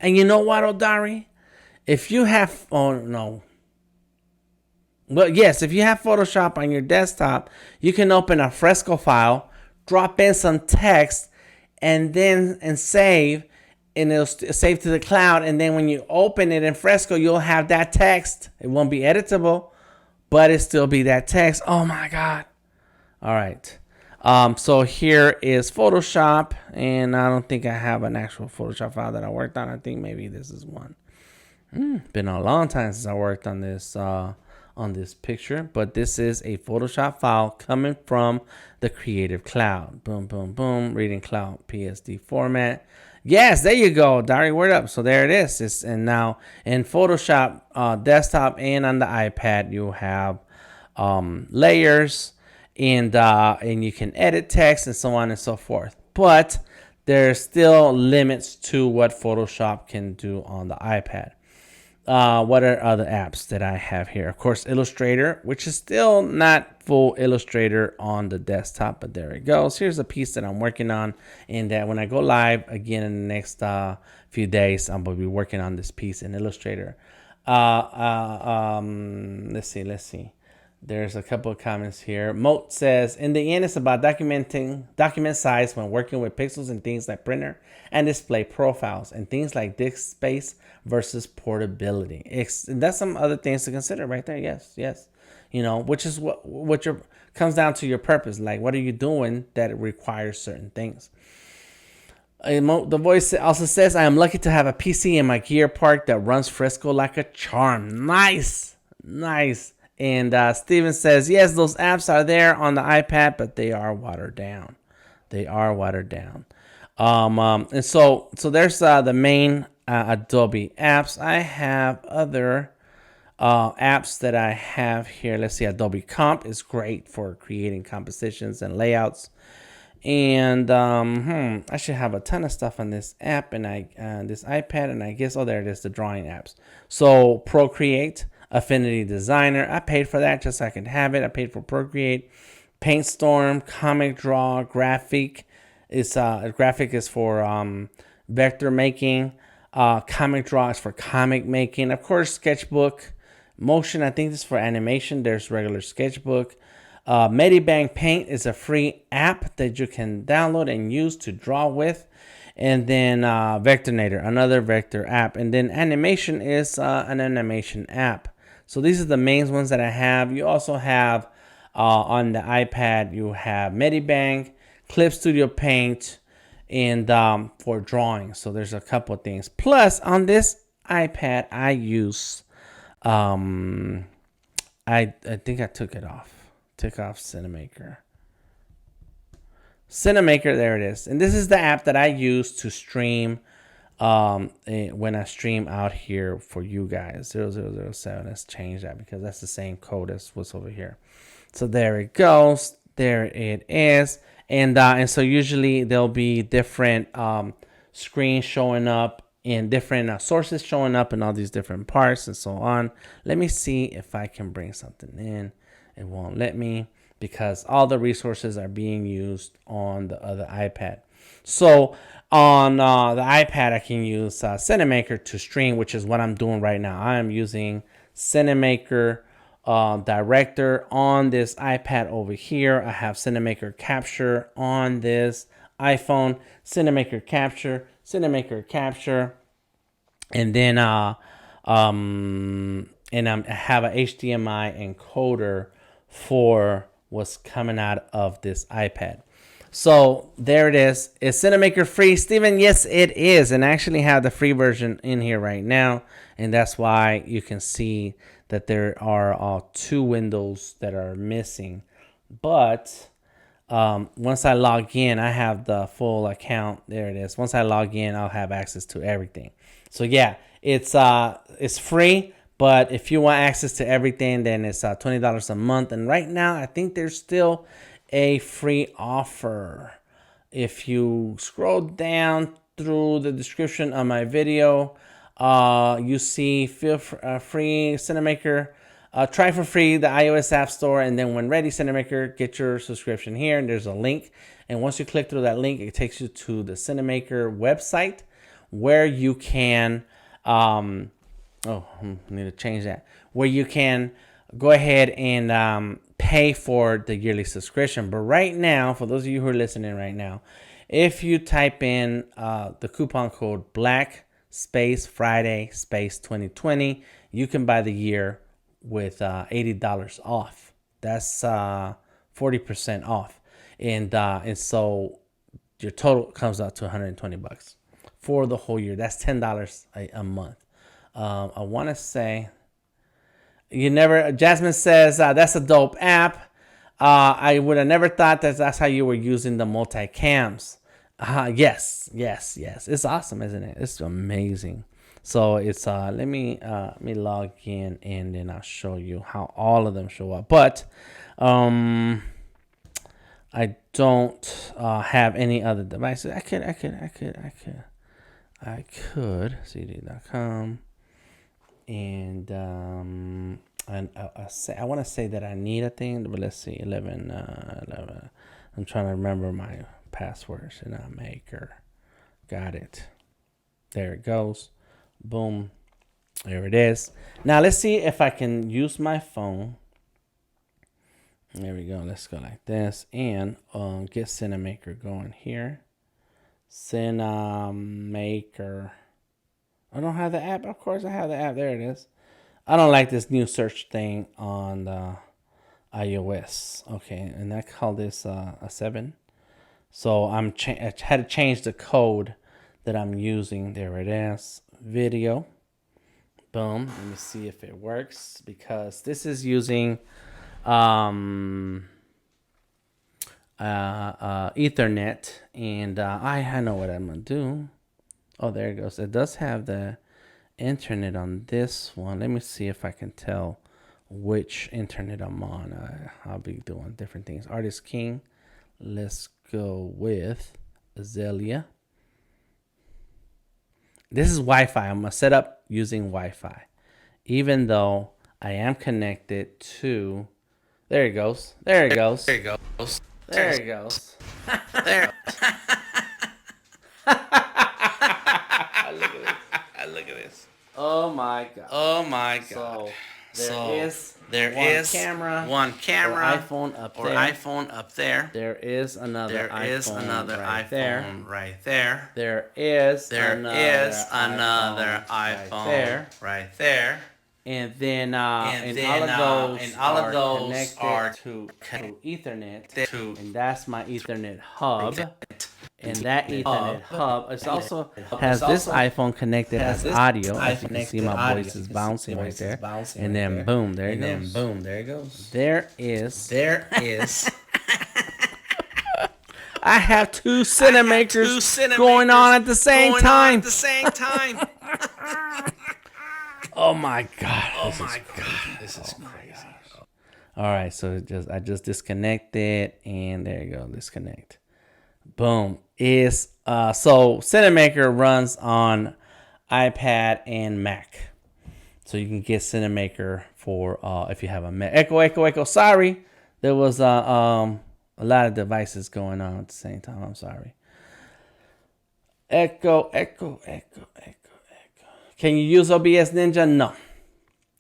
And you know what, Odari? If you have, if you have Photoshop on your desktop, you can open a Fresco file, drop in some text, and save, and it'll save to the cloud. And then when you open it in Fresco, you'll have that text. It won't be editable, but it'll still be that text. Oh my God. All right. So here is Photoshop, and I don't think I have an actual Photoshop file that I worked on. I think maybe this is one. Been a long time since I worked on this picture, but this is a Photoshop file coming from the Creative Cloud. Boom, boom, boom. Reading Cloud PSD format. Yes, there you go, Dari. Word up. So there it is. And now in Photoshop desktop and on the iPad, you have layers, and you can edit text and so on and so forth. But there's still limits to what Photoshop can do on the iPad. What are other apps that I have here? Of course, Illustrator, which is still not full Illustrator on the desktop, but there it goes. Here's a piece that I'm working on, and that when I go live again in the next few days, I'm going to be working on this piece in Illustrator. Let's see. There's a couple of comments here. Moat says, in the end, it's about document size when working with pixels and things like printer and display profiles and things like disk space versus portability. That's some other things to consider right there. Yes, yes. You know, which is what your comes down to your purpose. Like, what are you doing that requires certain things? The voice also says, I am lucky to have a PC in my gear park that runs Fresco like a charm. Nice, nice. And Steven says, yes, those apps are there on the iPad, but they are watered down. They are watered down. And so there's the main Adobe apps. I have other apps that I have here. Let's see, Adobe Comp is great for creating compositions and layouts. And I should have a ton of stuff on this app and this iPad, and I guess, oh, there it is, the drawing apps. So Procreate, Affinity Designer, I paid for that just so I could have it. I paid for Procreate, PaintStorm, Comic Draw, Graphic. Graphic is for vector making. Comic Draw is for comic making. Of course, Sketchbook, Motion, I think this is for animation. There's regular Sketchbook. Medibang Paint is a free app that you can download and use to draw with. And then Vectornator, another vector app. And then Animation is an animation app. So these are the main ones that I have. You also have on the iPad, you have Medibang, Clip Studio Paint, and for drawing. So there's a couple of things. Plus, on this iPad, I use, I think I took it off. Took off Cinemaker. Cinemaker, there it is. And this is the app that I use to stream when I stream out here for you guys. 0007. Let's change that because that's the same code as what's over here. So there it goes. There it is. And so usually there'll be different screens showing up and different sources showing up in all these different parts and so on. Let me see if I can bring something in. It won't let me because all the resources are being used on the other iPad. So on the iPad, I can use Cinemaker to stream, which is what I'm doing right now. I am using Cinemaker Director on this iPad over here. I have Cinemaker Capture on this iPhone. Cinemaker Capture, and then I have a HDMI encoder for what's coming out of this iPad. So there it is. Is Cinemaker free, Steven? Yes, it is. And I actually have the free version in here right now. And that's why you can see that there are 2 windows that are missing. But once I log in, I have the full account. There it is. Once I log in, I'll have access to everything. So yeah, it's free. But if you want access to everything, then it's $20 a month. And right now, I think there's still a free offer. If you scroll down through the description of my video, you see free Cinemaker. Try for free the iOS App Store. And then when ready, Cinemaker, get your subscription here. And there's a link. And once you click through that link, it takes you to the Cinemaker website where you can... I need to change that. Where you can go ahead and pay for the yearly subscription. But right now, for those of you who are listening right now, if you type in the coupon code Black Friday 2020, you can buy the year with $80 off. That's 40% off, and so your total comes out to $120 for the whole year. That's $10 a month. I want to say Jasmine says that's a dope app. I would have never thought that's how you were using the multi-cams. Yes. It's awesome, isn't it? It's amazing. So it's let me log in and then I'll show you how all of them show up. But I don't have any other devices. I could cd.com. And I want to say that I need a thing, but let's see, 11. I'm trying to remember my passwords in Maker. Got it. There it goes. Boom. There it is. Now let's see if I can use my phone There we go. Let's go like this and get Cinemaker going here. Cinemaker. I don't have the app. Of course I have the app. There it is. I don't like this new search thing on the iOS. Okay, and I call this a 7. So I had to change the code that I'm using. There it is. Video. Boom. Let me see if it works because this is using Ethernet, and I know what I'm gonna do. Oh, there it goes. It does have the internet on this one. Let me see if I can tell which internet I'm on. I'll be doing different things. Artist King. Let's go with Azalea. This is Wi-Fi. I'm gonna set up using Wi-Fi, even though I am connected to. There it goes. There it goes. There it goes. There it goes. There. Look at this. Oh my god. Oh my god. So there is one camera or iPhone up there. There is another iPhone right there. There is another iPhone right there. And then all of those are to Ethernet, and that's my Ethernet hub. And that Ethernet hub also has this iPhone connected as audio. As you can see, my voice is bouncing right there. And then boom, there it goes. Boom, there it goes. There is. I have two Cinemakers going on at the same time. Oh my god! This is crazy. All right, so I just disconnected, and there you go, disconnect. Boom. So Cinemaker runs on iPad and Mac, so you can get Cinemaker for if you have a Mac. Echo. Sorry, there was a lot of devices going on at the same time. I'm sorry. Echo. Can you use OBS Ninja? No.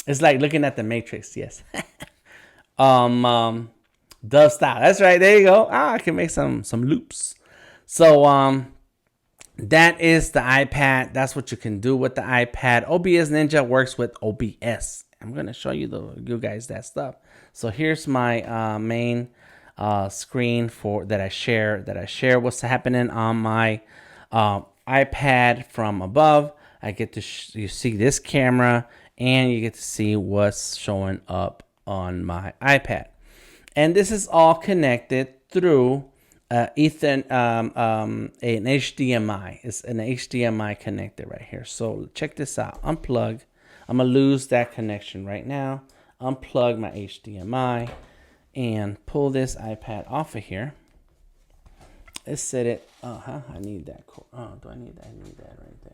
It's like looking at the Matrix. Yes. Dove style. That's right. There you go. I can make some loops. So that is the iPad. That's what you can do with the iPad. OBS Ninja works with OBS. I'm gonna show you guys that stuff. So here's my main screen that I share what's happening on my iPad from above. I get to you see this camera, and you get to see what's showing up on my iPad. And this is all connected through an HDMI. It's an HDMI connector right here. So check this out. Unplug. I'm gonna lose that connection right now. Unplug my HDMI and pull this iPad off of here. Let's set it. I need that. Do I need that? I need that right there.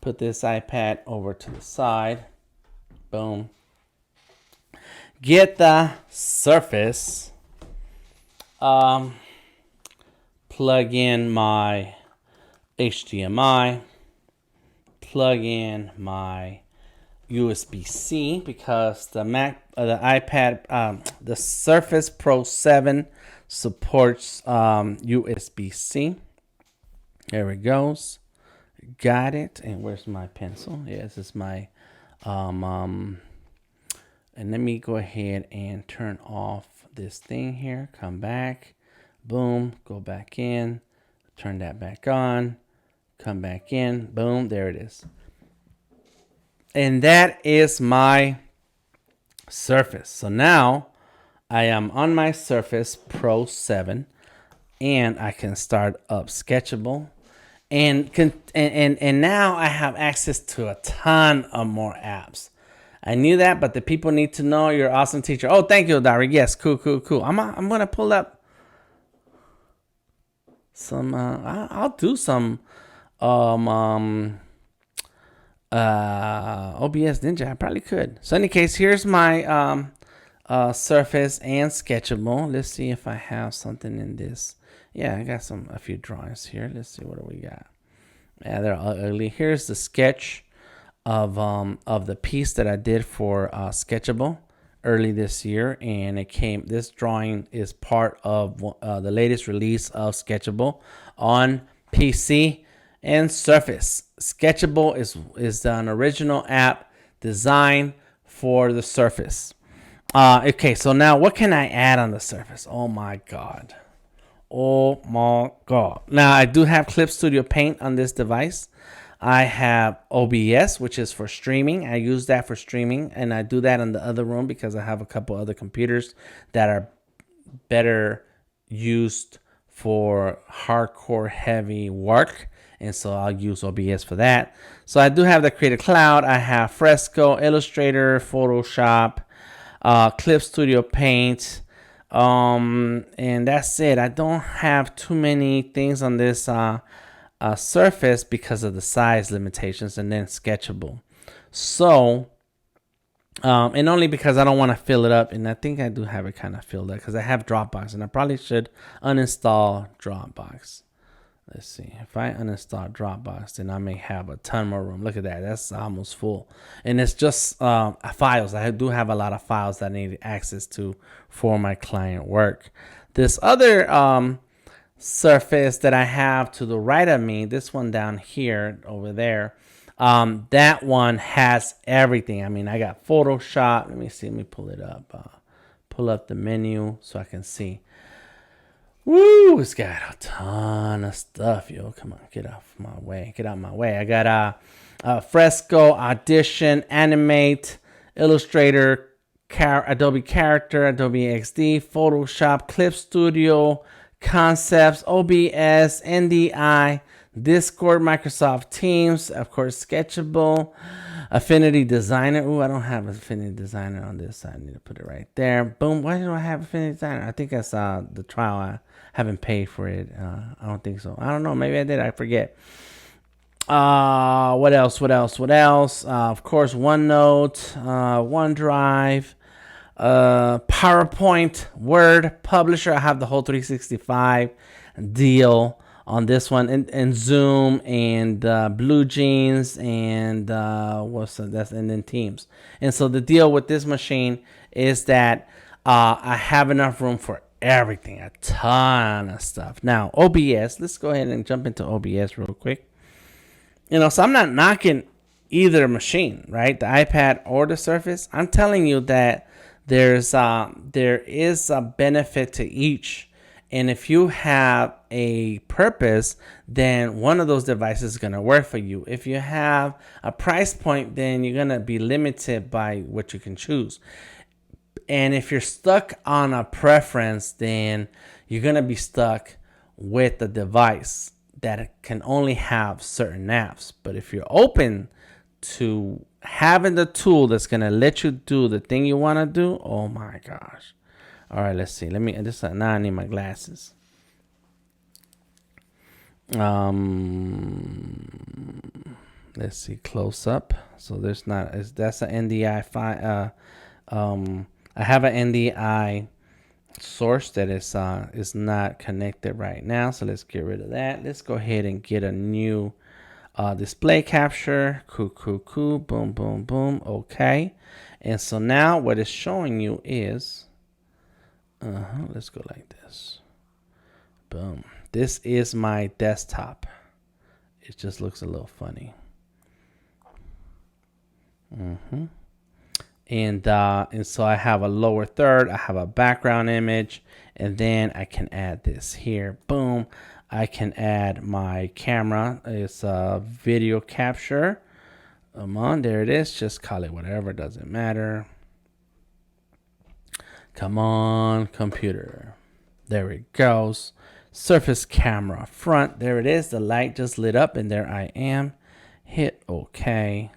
Put this iPad over to the side. Boom. Get the Surface. Plug in my HDMI. Plug in my USB-C because the iPad, the Surface Pro 7 supports USB-C. There it goes. Got it. And where's my pencil? Yeah, this is my and let me go ahead and turn off this thing here. Come back. Boom. Go back in. Turn that back on. Come back in. Boom. There it is. And that is my Surface. So now I am on my Surface Pro 7, and I can start up Sketchable. And now I have access to a ton of more apps. I knew that, but the people need to know you're an awesome teacher. Oh, thank you, Dari. Yes, cool. I'm gonna pull up some. I'll do some OBS Ninja. I probably could. So in any case, here's my Surface and Sketchable. Let's see if I have something in this. Yeah, I got a few drawings here. Let's see, what do we got? Yeah, they're ugly. Here's the sketch of the piece that I did for Sketchable. early this year, and this drawing is part of the latest release of Sketchable on PC and Surface. Sketchable is an original app designed for the Surface. Okay, so now what can I add on the Surface? Oh my god. Oh my god. Now I do have Clip Studio Paint on this device. I have OBS, which is for streaming. I use that for streaming, and I do that in the other room because I have a couple other computers that are better used for hardcore heavy work, and so I'll use OBS for that. So I do have the Creative Cloud. I have Fresco, Illustrator, Photoshop, Clip Studio Paint, and that's it. I don't have too many things on this Surface because of the size limitations, and then Sketchable. So, and only because I don't want to fill it up, and I think I do have it kind of filled up because I have Dropbox, and I probably should uninstall Dropbox. Let's see. If I uninstall Dropbox, then I may have a ton more room. Look at that. That's almost full. And it's just files. I do have a lot of files that I need access to for my client work. This other Surface that I have to the right of me, this one down here over there, that one has everything. I mean, I got Photoshop. Let me see. Let me pull it up. Pull up the menu so I can see. Woo! It's got a ton of stuff, yo. Come on, get off my way. Get out my way. I got Fresco, Audition, Animate, Illustrator, Adobe Character, Adobe XD, Photoshop, Clip Studio, Concepts, OBS, NDI, Discord, Microsoft Teams, of course, Sketchable, Affinity Designer. Ooh, I don't have Affinity Designer on this side. I need to put it right there. Boom. Why do I have Affinity Designer? I think that's the trial. I haven't paid for it. I don't think so. I don't know. Maybe I did. I forget. What else? Of course, OneNote, OneDrive, PowerPoint, Word, Publisher. I have the whole 365 deal on this one, and Zoom, and Blue Jeans, and and then Teams. And so the deal with this machine is that I have enough room for everything, a ton of stuff. Now OBS, let's go ahead and jump into OBS real quick. So I'm not knocking either machine, right? The iPad or the Surface. I'm telling you that there is a benefit to each. And if you have a purpose, then one of those devices is going to work for you. If you have a price point, then you're going to be limited by what you can choose. And if you're stuck on a preference, then you're going to be stuck with the device that can only have certain apps. But if you're open to having the tool that's going to let you do the thing you want to do, oh my gosh. All right, let's see. Now I need my glasses. Let's see, close up. So that's an NDI file. I have an NDI source that is not connected right now. So let's get rid of that. Let's go ahead and get a new display capture. Cool. Boom, boom, boom. Okay. And so now what it's showing you is, let's go like this. Boom. This is my desktop. It just looks a little funny. And so I have a lower third, I have a background image, and then I can add this here. Boom. I can add my camera. It's a video capture. There it is. Just call it whatever, doesn't matter. Come on, computer. There it goes. Surface camera front. There it is. The light just lit up, and there I am. Hit OK.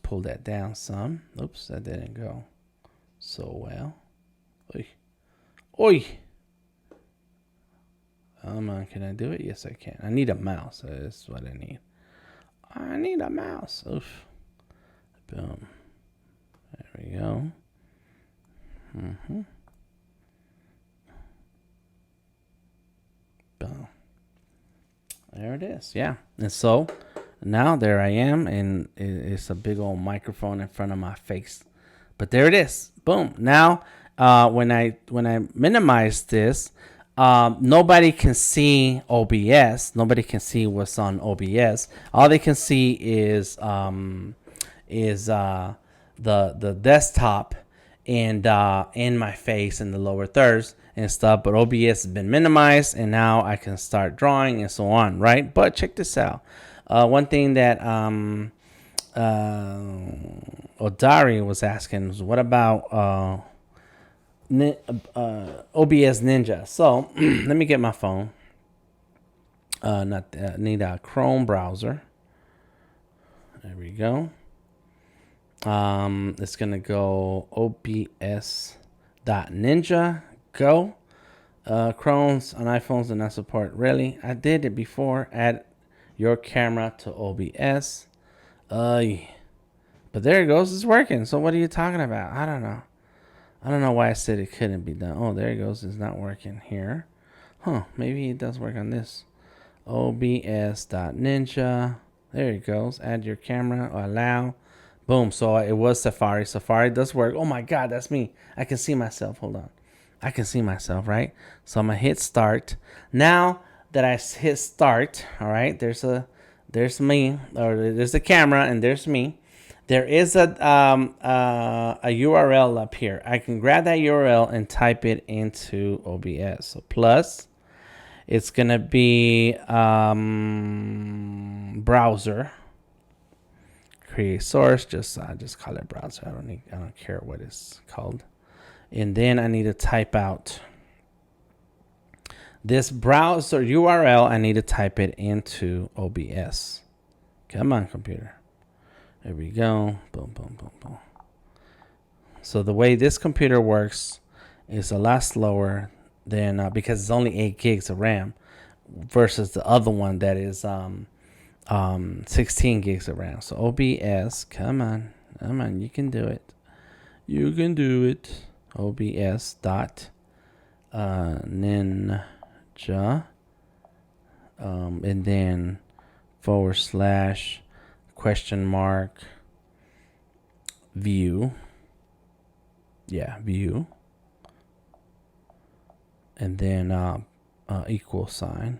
Pull that down some. Oops, that didn't go so well. Oi. Come on, can I do it? Yes, I can. I need a mouse. That's what I need. I need a mouse. Oof. Boom. There we go. Boom. There it is. Yeah. And so Now there I am, and it's a big old microphone in front of my face. But there it is. Boom. Now, when I minimize this, nobody can see OBS. Nobody can see what's on OBS. All they can see is the desktop and in my face in the lower thirds and stuff. But OBS has been minimized, and now I can start drawing and so on, right? But check this out. One thing that Odari was asking was, what about OBS Ninja? So let me get my phone. Need a Chrome browser. There we go. It's gonna go obs.ninja. Go. Chromes on iPhones do not support. Really? I did it before. Add your camera to OBS. But there it goes. It's working. So what are you talking about? I don't know. I don't know why I said it couldn't be done. Oh, there it goes. It's not working here. Huh. Maybe it does work on this. OBS.ninja. There it goes. Add your camera or allow. Boom. So it was Safari. Safari does work. Oh my God, that's me. I can see myself. Hold on. I can see myself, right? So I'm going to hit start. Now that I hit start, all right, there's me, or there's the camera, and there's me. There is a URL up here. I can grab that URL and type it into OBS. So plus, it's going to be browser. Create source, just call it browser. I don't care what it's called. And then I need to type out this browser URL. I need to type it into OBS. Come on, computer. There we go. Boom, boom, boom, boom. So the way this computer works is a lot slower than because it's only 8 gigs of RAM versus the other one that is 16 gigs of RAM. So OBS, come on, you can do it. You can do it. OBS dot ninja, and then / question mark view. Yeah, view. And then equal sign.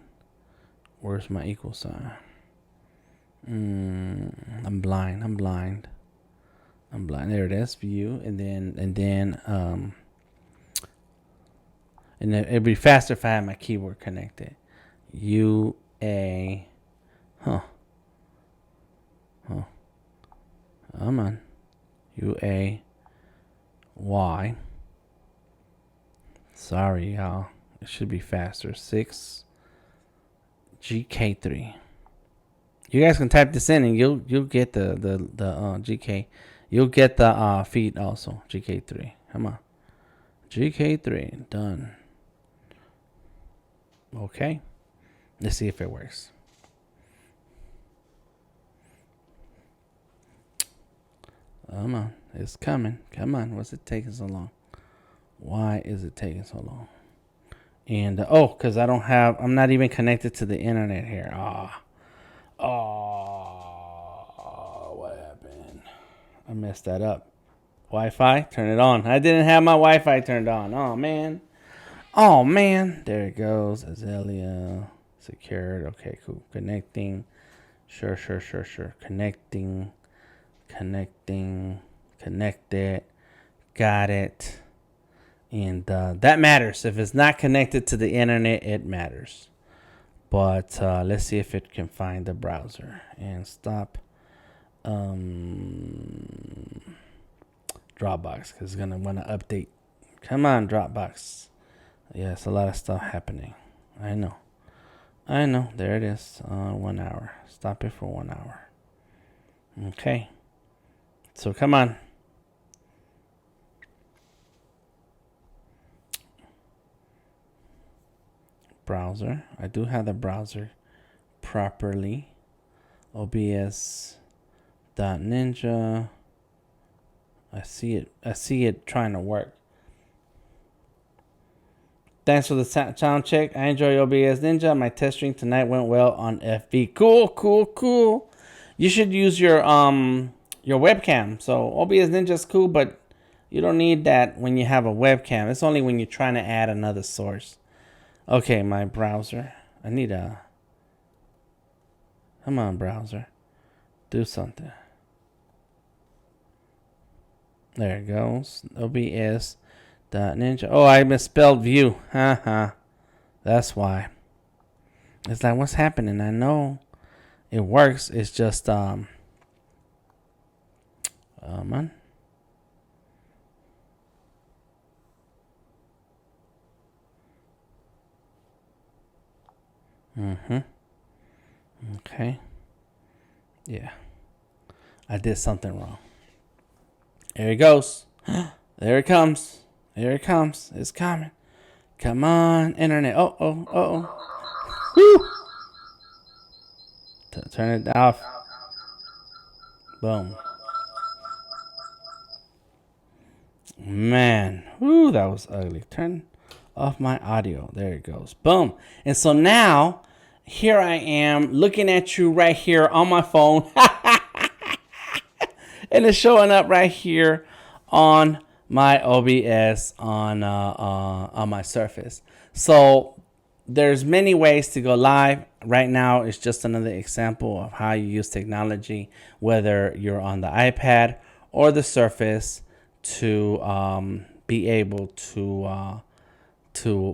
Where's my equal sign? I'm blind. There it is, view, and then it'd be faster if I had my keyboard connected. UA, come on, UAY. Sorry, y'all. It should be faster. 6 GK3. You guys can type this in and you'll get the GK. You'll get the feed also. GK3. Come on. GK3. Done. Okay. Let's see if it works. Come on. It's coming. Come on. What's it taking so long? Why is it taking so long? And because I'm not even connected to the internet here. What happened? I messed that up. Wi-Fi, turn it on. I didn't have my Wi-Fi turned on. Oh man. There it goes. Azalea secured. Okay, cool. Connecting. Sure. Connecting. Connected. Got it. And that matters. If it's not connected to the internet, it matters. But let's see if it can find the browser and stop Dropbox, because it's going to want to update. Come on, Dropbox. Yes, a lot of stuff happening. I know. There it is. 1 hour. Stop it for 1 hour. Okay. So come on. Browser. I do have the browser properly. OBS.ninja. I see it trying to work. Thanks for the sound check. I enjoy OBS Ninja. My test stream tonight went well on FB. Cool. You should use your webcam. So OBS Ninja is cool, but you don't need that when you have a webcam. It's only when you're trying to add another source. Okay, my browser. I need a... Come on, browser. Do something. There it goes. OBS.Ninja. Oh, I misspelled view. Haha. That's why. It's like, what's happening? I know it works. It's just, man. Okay. Yeah. I did something wrong. There it goes. There it comes. There it comes. It's coming. Come on, internet. Oh. Woo! Turn it off. Boom. Man. Woo, that was ugly. Turn off my audio. There it goes. Boom. And so now, here I am looking at you right here on my phone. And it's showing up right here on my OBS on my Surface. So there's many ways to go live. Right now, it's just another example of how you use technology, whether you're on the iPad or the Surface, to be able to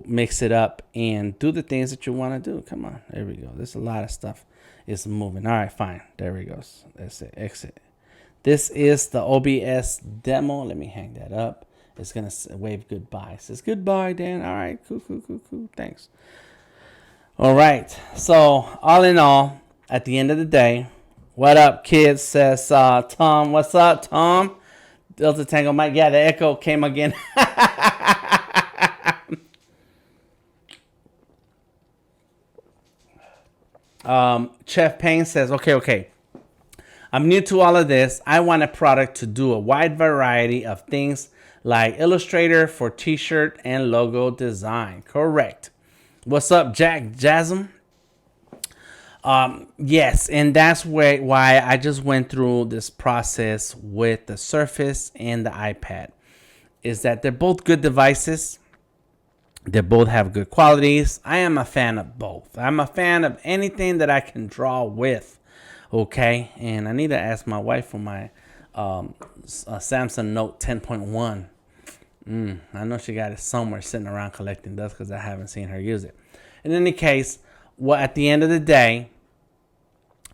mix it up and do the things that you want to do. Come on, there we go. There's a lot of stuff is moving. All right, fine. There we go. That's it. Exit. This is the OBS demo. Let me hang that up. It's going to wave goodbye. It says goodbye, Dan. All right, cool. Thanks. All right. So all in all, at the end of the day, what up, kids? Says Tom. What's up, Tom? Delta Tango Mike. Yeah, the echo came again. Chef Payne says, okay. I'm new to all of this. I want a product to do a wide variety of things like Illustrator for t-shirt and logo design. Correct. What's up, Jack Jasm? Yes, and that's why I just went through this process with the Surface and the iPad. Is that they're both good devices. They both have good qualities. I am a fan of both. I'm a fan of anything that I can draw with. Okay, and I need to ask my wife for my Samsung Note 10.1. I know she got it somewhere sitting around collecting dust because I haven't seen her use it. In any case, at the end of the day,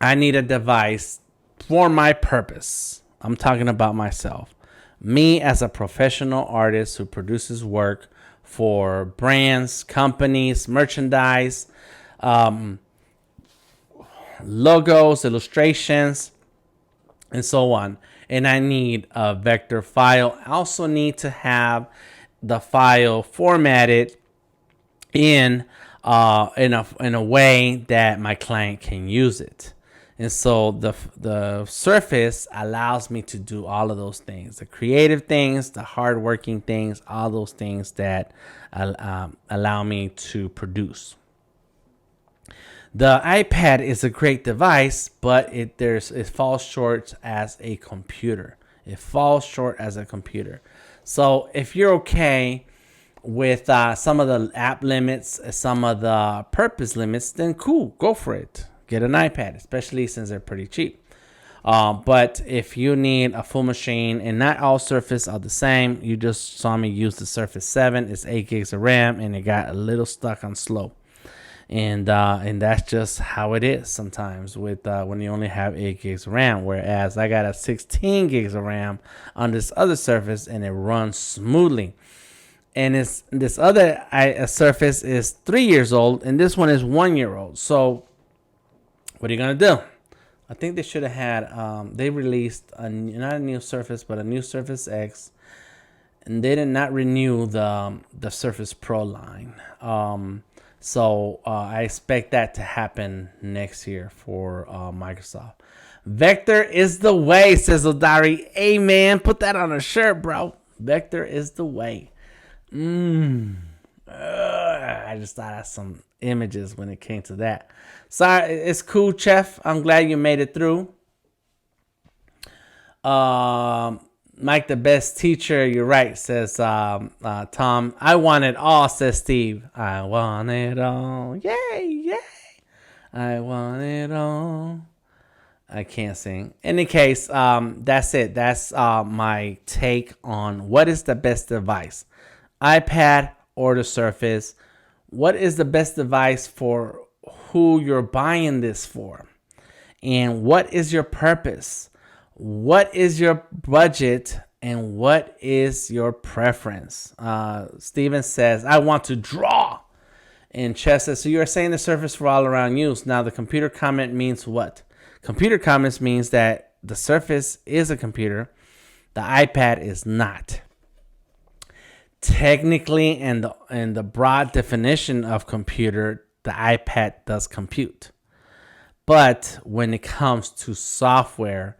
I need a device for my purpose. I'm talking about myself. Me as a professional artist who produces work for brands, companies, merchandise, logos, illustrations, and so on. And I need a vector file. I also need to have the file formatted in a way that my client can use it. And so the Surface allows me to do all of those things, the creative things, the hardworking things, all those things that allow me to produce. The iPad is a great device, but it falls short as a computer. It falls short as a computer. So if you're okay with some of the app limits, some of the purpose limits, then cool, go for it. Get an iPad, especially since they're pretty cheap. But if you need a full machine, and not all Surface are the same, you just saw me use the Surface 7. It's 8 gigs of RAM, and it got a little stuck on slow. And that's just how it is sometimes with when you only have 8 gigs of RAM. Whereas I got a 16 gigs of RAM on this other Surface, and it runs smoothly. And this other Surface is 3 years old, and this one is 1 year old. So what are you gonna do? I think they should have had. They released not a new Surface, but a new Surface X, and they did not renew the Surface Pro line. So I expect that to happen next year for Microsoft. Vector is the way, says Odari. Hey, man, put that on a shirt, bro. Vector is the way. I just thought of some images when it came to that. Sorry, it's cool, Chef. I'm glad you made it through. Mike, the best teacher. You're right, says Tom. I want it all, says Steve. I want it all. Yay, yay. I want it all. I can't sing. In any case, that's it. That's my take on what is the best device, iPad or the Surface. What is the best device for who you're buying this for? And what is your purpose? What is your budget? And what is your preference? Steven says, I want to draw. And Chess says, so you're saying the Surface for all around use. Now, the computer comment means what? Computer comments means that the Surface is a computer. The iPad is not. Technically, and the broad definition of computer, the iPad does compute. But when it comes to software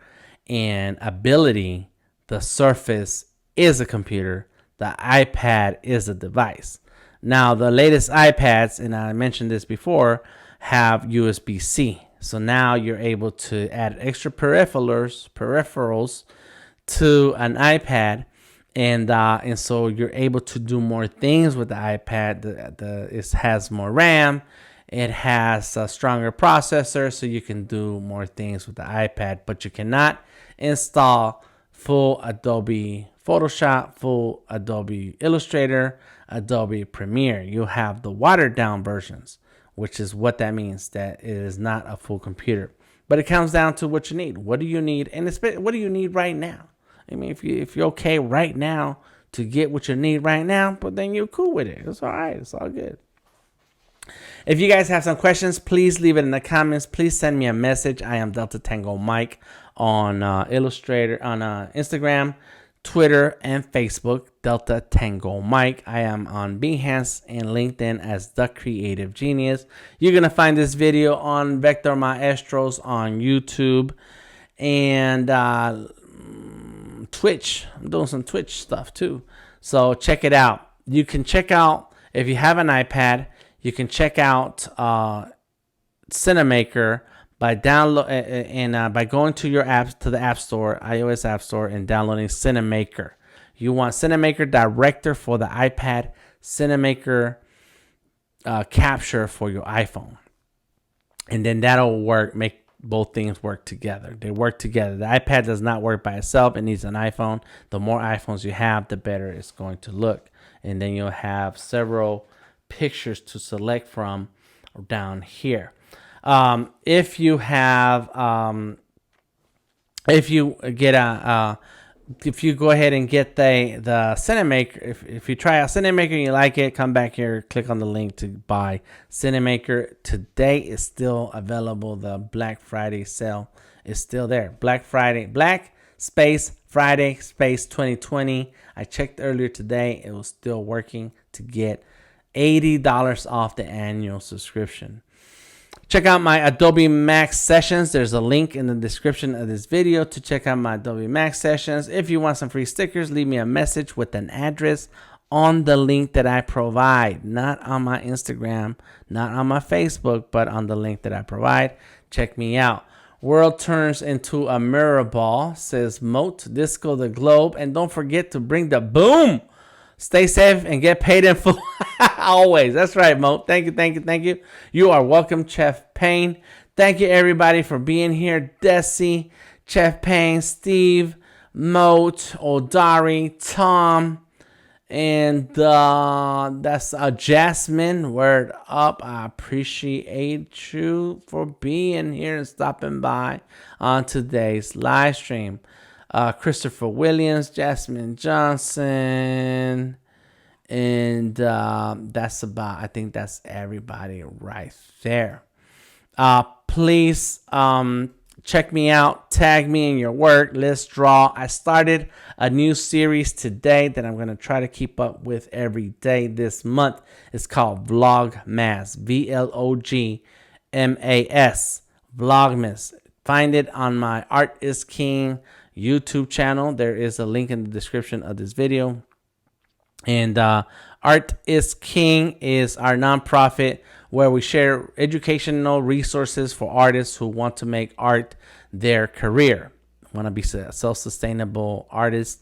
and ability, the Surface is a computer. The iPad is a device. Now, the latest iPads, and I mentioned this before, have USB-C. So now you're able to add extra peripherals to an iPad, and so you're able to do more things with the iPad. It has more RAM. It has a stronger processor, so you can do more things with the iPad, but you cannot install full Adobe Photoshop, full Adobe Illustrator, Adobe Premiere. You have the watered down versions, which is what that means, that it is not a full computer. But it comes down to what you need. What do you need? And what do you need right now? I mean, if you're okay right now to get what you need right now, but then you're cool with it. It's all right. It's all good. If you guys have some questions, please leave it in the comments. Please send me a message. I am Delta Tango Mike on Illustrator, on Instagram, Twitter, and Facebook. Delta Tango Mike. I am on Behance and LinkedIn as The Creative Genius. You're going to find this video on Vector Maestros on YouTube and Twitch. I'm doing some Twitch stuff too. So check it out. You can check out, if you have an iPad, you can check out Cinemaker by by going to your apps, to the App Store, iOS App Store, and downloading Cinemaker. You want Cinemaker Director for the iPad, Cinemaker Capture for your iPhone, and then that'll work. Make both things work together. They work together. The iPad does not work by itself. It needs an iPhone. The more iPhones you have, the better it's going to look, and then you'll have several pictures to select from down here. If you have, if you go ahead and get the Cinemaker, if you try out Cinemaker and you like it, come back here, click on the link to buy Cinemaker. Today is still available. The Black Friday sale is still there. Black Friday 2020. I checked earlier today. It was still working to get $80 off the annual subscription. Check out my Adobe Max sessions. There's a link in the description of this video to check out my Adobe Max sessions. If you want some free stickers, leave me a message with an address on the link that I provide. Not on my Instagram, not on my Facebook, but on the link that I provide. Check me out. World turns into a mirror ball, says Moat, Disco the Globe. And don't forget to bring the boom. Stay safe and get paid in full. Always. That's right, Mo. Thank you. You are welcome, Chef Payne. Thank you, everybody, for being here. Desi, Chef Payne, Steve, Moat, Odari, Tom, and that's Jasmine. Word up. I appreciate you for being here and stopping by on today's live stream. Christopher Williams, Jasmine Johnson, and I think that's everybody right there. Please check me out, tag me in your work. Let's draw. I started a new series today that I'm going to try to keep up with every day this month. It's called Vlogmas, VLOGMAS, Vlogmas. Find it on my Art is King YouTube channel. There is a link in the description of this video. And Art is King is our nonprofit where we share educational resources for artists who want to make art their career. Want to be a self-sustainable artist,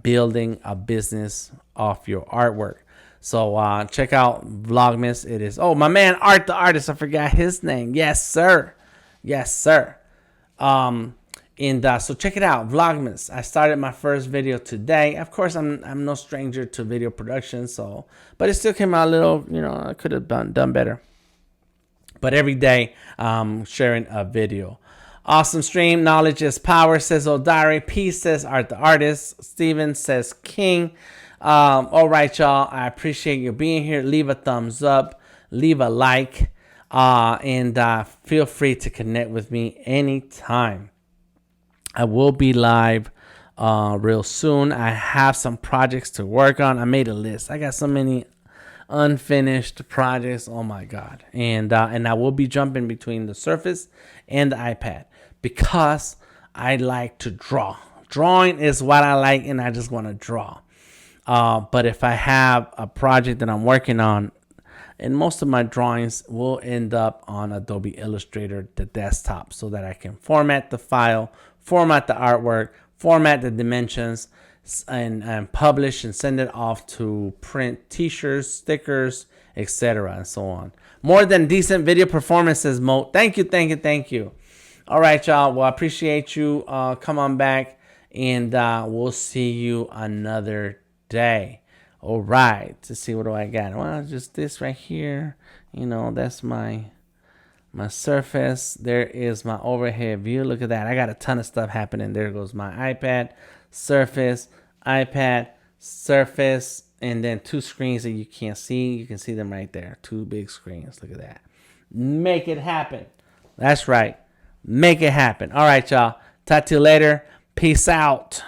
building a business off your artwork. So check out Vlogmas. It is, oh, my man Art the Artist, I forgot his name. Yes sir, yes sir. So check it out, Vlogmas. I started my first video today. Of course, I'm no stranger to video production, but it still came out a little, I could have done better. But every day, sharing a video. Awesome stream. Knowledge is power, says Odari. Peace, says Art the Artist. Steven says King. All right, y'all. I appreciate you being here. Leave a thumbs up. Leave a like. And feel free to connect with me anytime. I will be live real soon. I have some projects to work on. I made a list. I got so many unfinished projects. Oh my God. And I will be jumping between the Surface and the iPad because I like to draw. Drawing is what I like, and I just want to draw. But if I have a project that I'm working on, and most of my drawings will end up on Adobe Illustrator, the desktop, so that I can format the file, format the artwork, format the dimensions, and publish and send it off to print t-shirts, stickers, etc. and so on. More than decent video performances, Mo. Thank you, thank you, thank you. All right, y'all. Well, I appreciate you. Come on back, and we'll see you another day. All right. To see, what do I got? Well, just this right here. That's my Surface. There is my overhead view. Look at that. I got a ton of stuff happening. There goes my iPad, Surface, iPad, Surface, and then two screens that you can't see. You can see them right there. Two big screens. Look at that. Make it happen. That's right. Make it happen. All right, y'all. Talk to you later. Peace out.